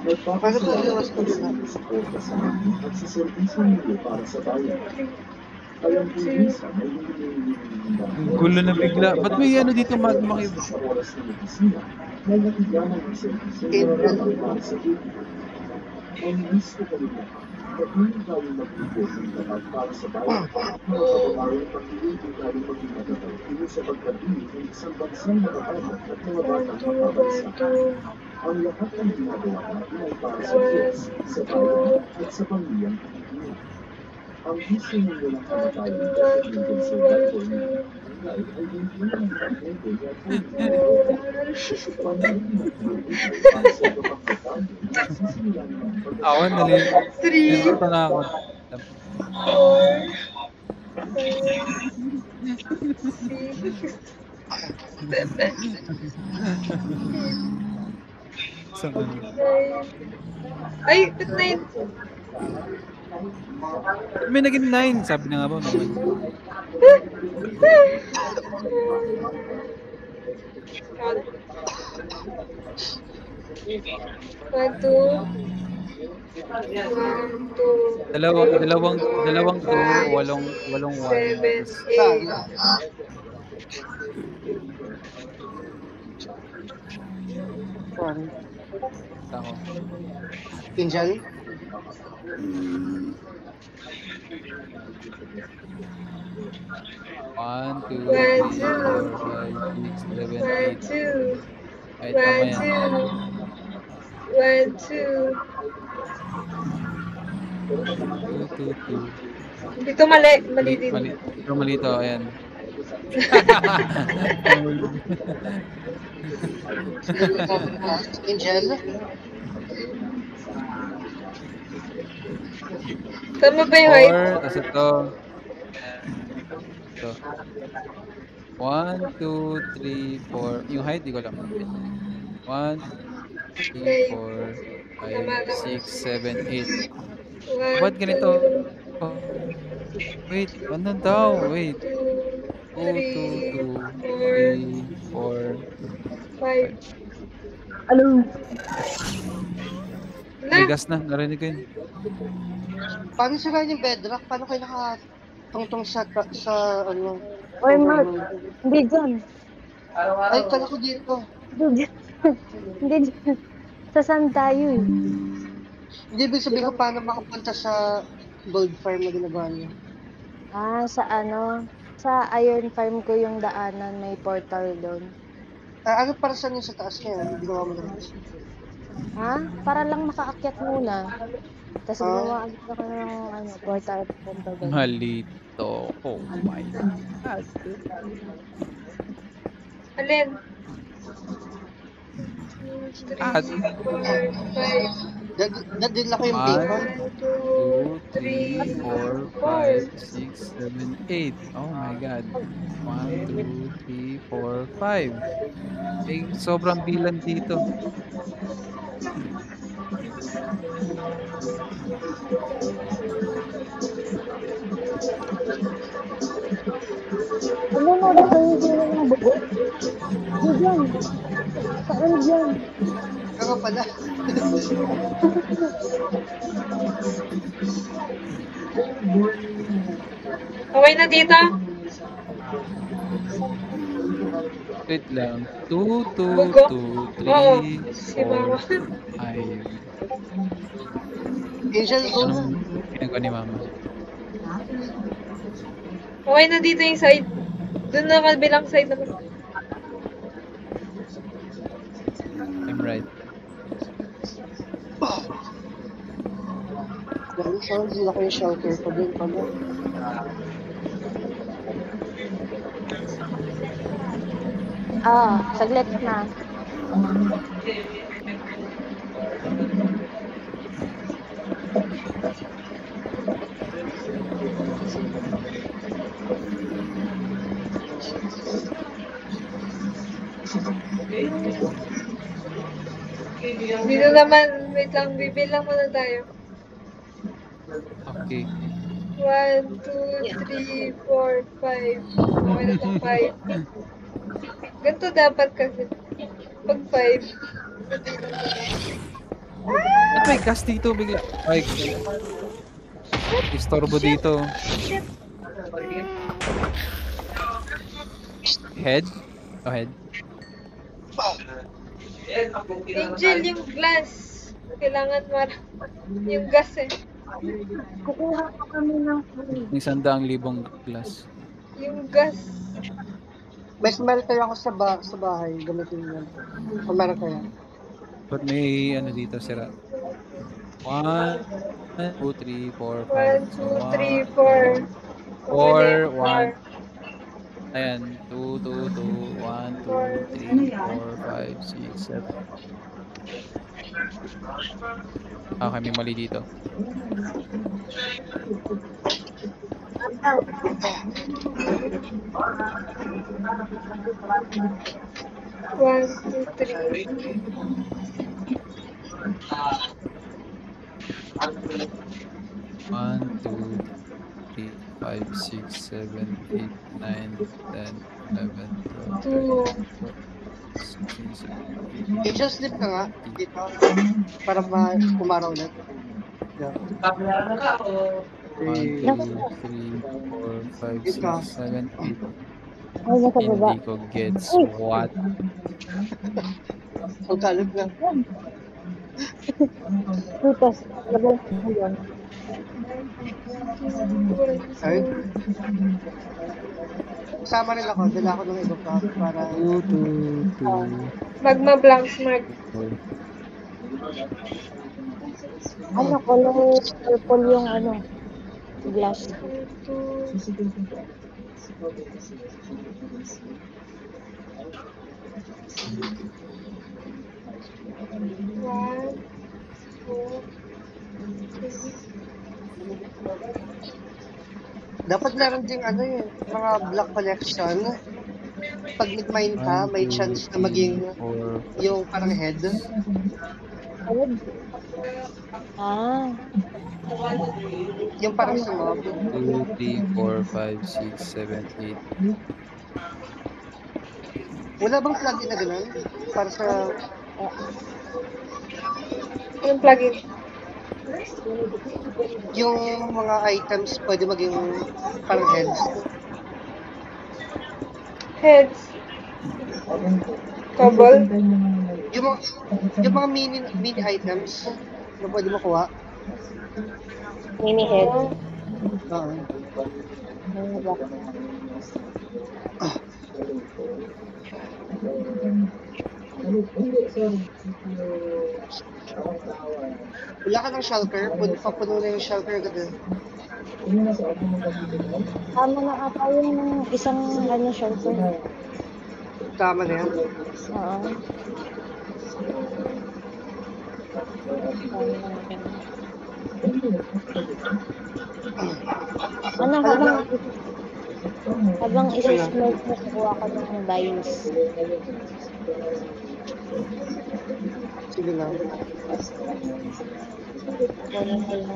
Nagpapasalamat ko sa suporta sa amin at sa serbisyo niyo para sa bayan. Alam ko minsan ay hindi Ang gulo na bigla. Ba't may ano dito mga sa oras ng opisina na nakigaman ang serbisyo na para sa tubig. Ang miss ko kami na patuloy tayong mag-ibig ng lahat para sa bayan. Nakapagpapayang pag-ibig tayong maging matatag sa pagpabilig ng isang bansang makabagat at mga batang makabansa. Ang lahat ng ginagawa natin ay para sa Diyos, sa bayan at sa pamilyang Pilipino. Ang vision ng walang kamatayan ng designated survivor ni ay hindi ng pag-ibig at para sa kapagkatado at sisimulan ng Awan, dali. 3, Ito na ako. 4, 5, 6, Saan? Ay, ba't 9? May naging 9. Sabi na nga ba? May 9. One, two. Dalawang 2, walong 7, 1. 8. Sorry. Ako. Angel? One, two, One, three, two. 4, 5, 6, 7, 1, 8. 2. Ay, tama 1, yan. 2. 1, 2. 2. Dito mali. Mali din. Pero mali to, ayan. Angel? Tama ba yung height? 4, tapos ito. Ito. 1, 2, 3, 4. Yung height, di ko alam. 1, 2, 3, 4, 5, 6, 7, 8. 1, Ba't ganito? Oh. Wait, ano daw? Wait. 2, 2, 2, 3, 4. 5. Hello. May gas na, narinig ko yun. Paano sila yung bedrock? Paano kayo nakatungtong sa ano? Oy, Mark. Hindi dyan. Ay, kala ko dito. Hindi dyan. Hindi dyan. Sa saan tayo eh? Hindi, ibig sabihin ko paano makapunta sa gold farm na ginagawa niya. Sa iron farm ko yung daanan, may portal doon. Ano para saan yung sa taas niya? Ginawa mo lang. Para lang makaakyat muna. Tapos Ah. gumawa agad ako ng portal punta doon. Malito. Oh my God. Alin? 2, 3, At- 4, 5, Dadin lang ko yung bacon. 2, 3, 4, 5, 6, 7, 8. Oh my God. 1, 2, 3, 4, 5. Eh, sobrang bilang dito. Ano mo, dito yung sila ng bugo? Diyan. Saan dyan? Kaka pala. Okay na dito? Wait lang. 2, 2, Bugo? 2, Oo. 3, Si Mama. 4, 5. Angel, go na. Anong ginagawa ni Mama? Okay na dito yung side. Doon na kabilang side naman. I'm right. Dahil saan sila kayo shelter pa din pala. Saglit na. Dito naman, wait lang, bibilang muna tayo. Okay. 1, 2, 3, 4, 5. Okay na itong 5. Ganito dapat kasi. Pag 5. Ba't may gas dito bigla? Ay, istorbo dito. Head? Oh, head. Angel, yung glass. Kailangan yung gas eh. Kukuha pa kami ng May 100,000 glass. Yung gas. May smelter ako sa bahay. Gamitin yun. Kung meron kaya. But may ano dito sira. 1, 2, 3, 4, 1, 5. 2, 3, 4. 4, 1. Ayan. 2, 2, 2, 1, 2, 3, 4, 5, 6, 7. Okay, may mali dito. One, two, three. 1, 2, 3, 5, 6, 7, 8, 9, 10, 11, 12, 13, 16, 17, Angel, sleep ka nga. Dito. Para kumaraw ulit. Yeah. 1, 2, 3, 4, 5, 6, 7, 8. Ay, nasa baba. Hindi ko gets what. Ang kalag na. Tutas. Lagay ko yan. Ay. Kasama rin ako. Dala ako ng iba pa para... 2, 2, 2. Magma blanks mark. Ano, color purple yung glass. 2, One, 2, 3. Dapat meron ding mga block collection. Pag mid-mine ka, may chance na maging yung parang head. Yung parang sunog. 2, 3, 4, 5, 6, 7, 8. Wala bang plugin na gano'n? Para sa... Yung plugin. Yung mga items pwede maging parang heads. Heads. Cobble. Yung mga mini items na pwede makuha. Mini head. Oo. Mini block. Wala ka ng shulker? Papuno na yung shulker agad eh. Tama na ata yung isang shelter. Tama na yan. Oo. Ano, habang isa-smoke mo, kukuha ko ng bios. Sige lang. Kunin ko yung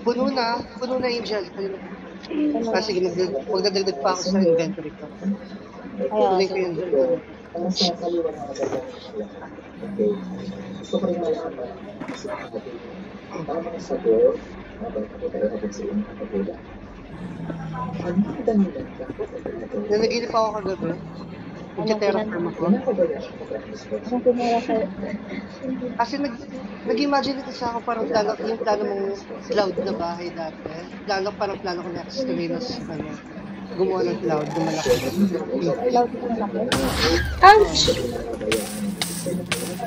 Puno na Angel. Sige, magdadagdag pa ako sa inventory ko. Tuloy ko yun. Okay. Gusto ko rin malaman kasi para mga sabor, habang tayo natin sa inyong kapagula. Ano ang dahilan bakit Nanaginip ako kagabi. Nagka-terraform ako. Anong pinira sa'yo? Kasi nag-imagine ito sa ako parang yung plano mong cloud na bahay dati. Parang plano ko next to Venus, gumawa ng cloud na malaki. Cloud na malaki? Ouch!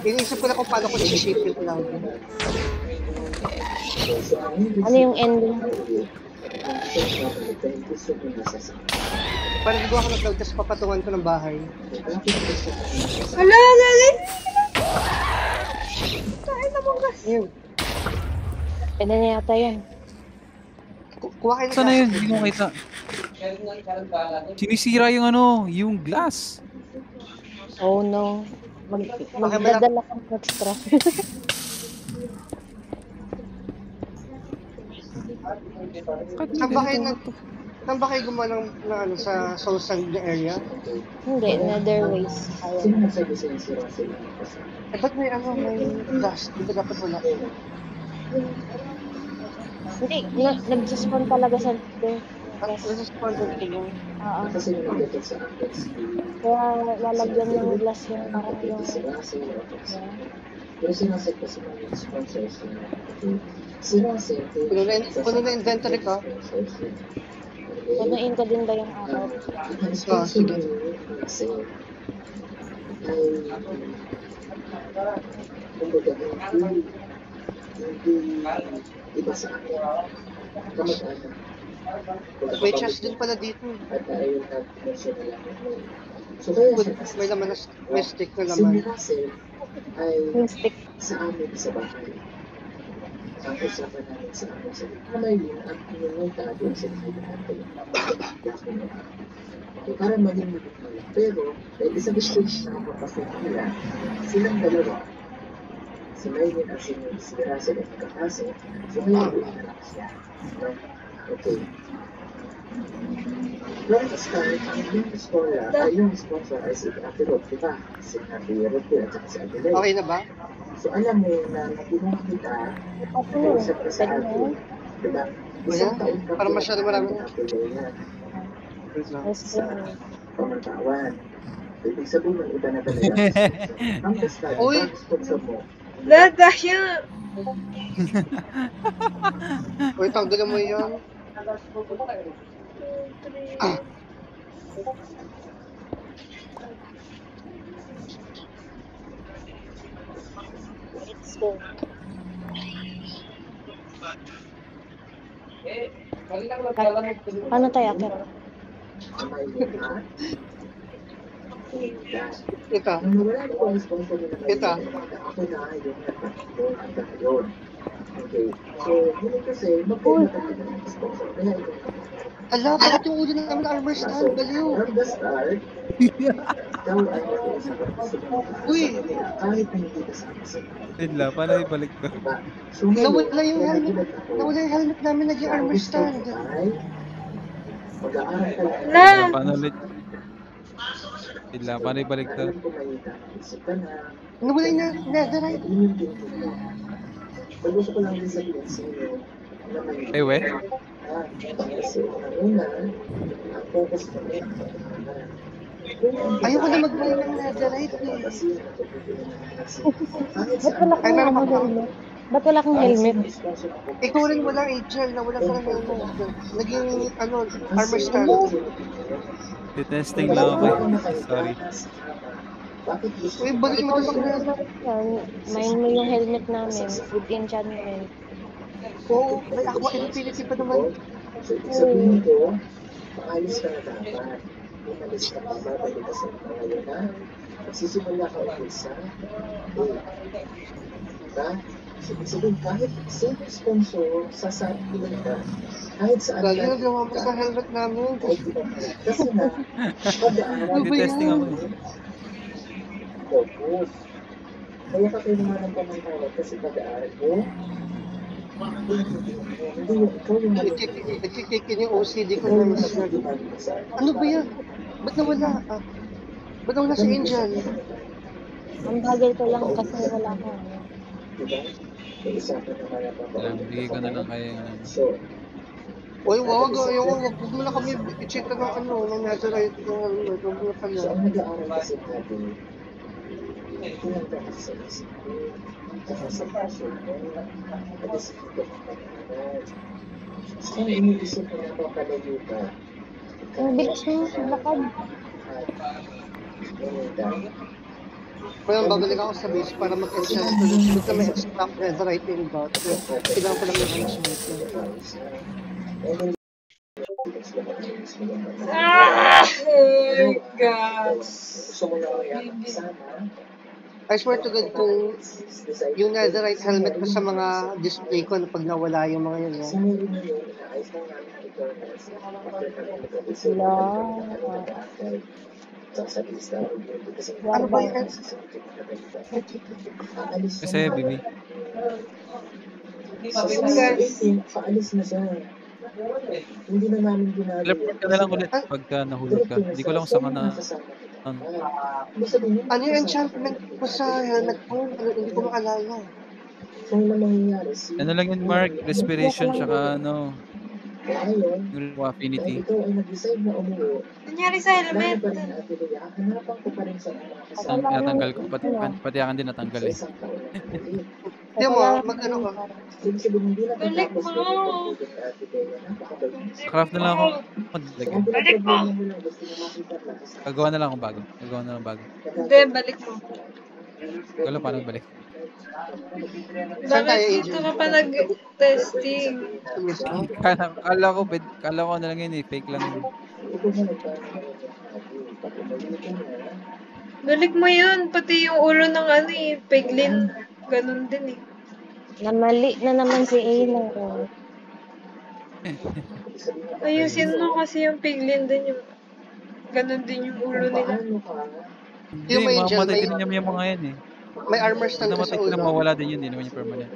Iniisip ko na kung paano ko i-shape yung cloud. Ano yung ending? Parang gagawa ko ng cloud tapos papatungan ko ng bahay. Hala, lalim! Kain na mo gas! Ayun. Pwede na yata yan. Kuha kayo ng Saan na gas. yun? Hindi ko kita. Sinisira yung yung glass. Oh no. Magdadala kang extra. Saan ba kayo gumawa ng sa Soul Sand na area? Hindi, Netherways. Sino nagsabi sa inyo si Russell? Ba't may gas? Dito dapat wala. Hindi, nag-spawn talaga sa there. Nasa-spawn ko lang. Oo. Kasi yung nagdating sa akin, Kaya lalagyan ng glass yung parang yung... si Russell o pero sinasag ko sa mga sponsors niya. Si Russell, Puno na inventory ko. Punuin ko din ba yung araw? ang sponsor ni Russell ay kumbaga hindi iba sa akin. Kamag-anak. May chest din pala dito. At ayun at mention na lang. So kaya May laman may stick na si laman. Russell ay Yung stick. sa amin sa bahay. Ang usapan namin sa amin sa Kamarlin at pinunta doon sa natin. Okay, para maging magiging lang. Pero, isang gusto na kapasok nila, silang dalawa. Si Maylin at si Russell ay magkakasok. So kaya doon na lang siya. Okay. From the start, yung sponsor ay si Ate Rod, diba? Si Ate Rod at si Ate Rod. Okay na ba? So alam mo na natinong kita, kausap ka sa atin, diba? Isang taon ka Para masyado marami na. Pamantawan. Ibig sabihin ng iba na talaga. Ang basta, Uy! ang sponsor mo. Dadahya! Uy, tanggalin mo yun. Let's go. Paano tayo akit? Ito. Nung nawala na po ang sponsor nila, Ito. ako na yung nagpapito hanggang ngayon. Okay. So, yun kasi, magpapagod na ng sponsor. Kaya ito. Ala, bakit yung ulo namin armor stand? Baliw. From the start, ikaw ay mag-iisip Uy! kahit na hindi ka sa Tidla, paano ibalik ko? So, ngayon, Nawala yung kaya helmet. nagulat ako. Nawala yung helmet namin naging armor stand. Mag-aaral ka lang. Na! Paano ulit? Tidla, paano ibalik to? Alam ko may isip ka na. Nawala yung netherite. Yun yung thinking mo. Pero gusto ko lang din sabihin sa inyo, Ewe? Kasi una, ang focus mo rin. Ayoko na mag-buy ng netherite eh. Ba't wala Ay, kang meron ka ba? helmet? Ba't wala kang helmet? Ikaw rin walang Angel na wala ka ng helmet. Naging, armor stand. Testing lang ako eh. Sorry. Uy, balik mo ito mag Yan, mine mo yung helmet namin with enchantment. Oo, may aqua infinity pa naman. So, ibig sabihin ko, maalis ka na dapat. Umalis ka pa, babalik ka sa mga ngayon na magsisimula ka ulit sa diba? So, ibig sabihin, kahit same sponsor, sasabihin ka, kahit saan Lagi nagawa mo sa helmet namin. kasi na, pag-aaral, Testing ako eh. focus. Kaya ka kailangan ng pamangkalat kasi pag-aaral mo, hindi yung ikaw yung Nagkikikin yung OCD ko na ano ba yan? Ba't nawala? Ba't nawala si Angel? Ang bagay ko lang kasi wala ka. Bigay ko na lang kay Uy, wag mo na kami i-check na ng netherite ng helmet. Huwag mo na pala. So, ang nag-aaral kasi natin, pinagdakas sa isip ko, saka sa passion mo, nag-isip ka ng pag-aaral. So, iniisip mo na papalayo ka. Ang bilis mo, lakad. Kaya babalik ako sa base para mag-enchant ko. Doon kami extract netherite in dot. Kailangan ko lang yung enchant. Oh my God. Gusto mo na kaya kasama? I swear to God, kung yung netherite helmet ko sa mga display ko pag nawala yung mga yun. Sa meron na yun, inaayos lang namin ang requirements. After kami sa lista. Ano ba yan? Kasi, Bibi. Paalis na siya. Hindi na namin ginagawa. Teleport ka na lang ulit pagka nahulog ka. Hindi ko lang saka na... Ano yung enchantment ko sa helmet ko? Hindi ko maalala. Ano lang yun, Mark? Respiration, tsaka ano... yung affinity. Nangyari sa helmet. Natanggal ko. Pati akin din natanggal eh. Hindi mo, mag-ano ka? Balik mo. Craft na lang ako. Balik mo. Gagawa na lang akong bago. Hindi, balik mo. Wala paano balik. Bakit dito ka pa nag-testing? Kala ko na lang yun eh. Fake lang yun. Balik mo yun. Pati yung ulo ng Piglin. Ganun din eh. Namali na naman si Ayla. Ayusin mo kasi yung Piglin din yung... Ganun din yung ulo nila. Hindi, mamamatay din niya yung mga yan eh. May armor stand ko sa ulo. Mawala din yun, hindi naman yung permanent.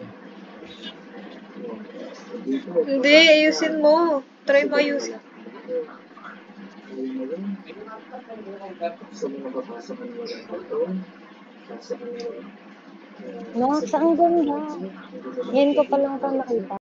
Hindi, ayusin mo. Try mo ayusin. Nox, ang ganda. Yan ko pa lang ito nakita.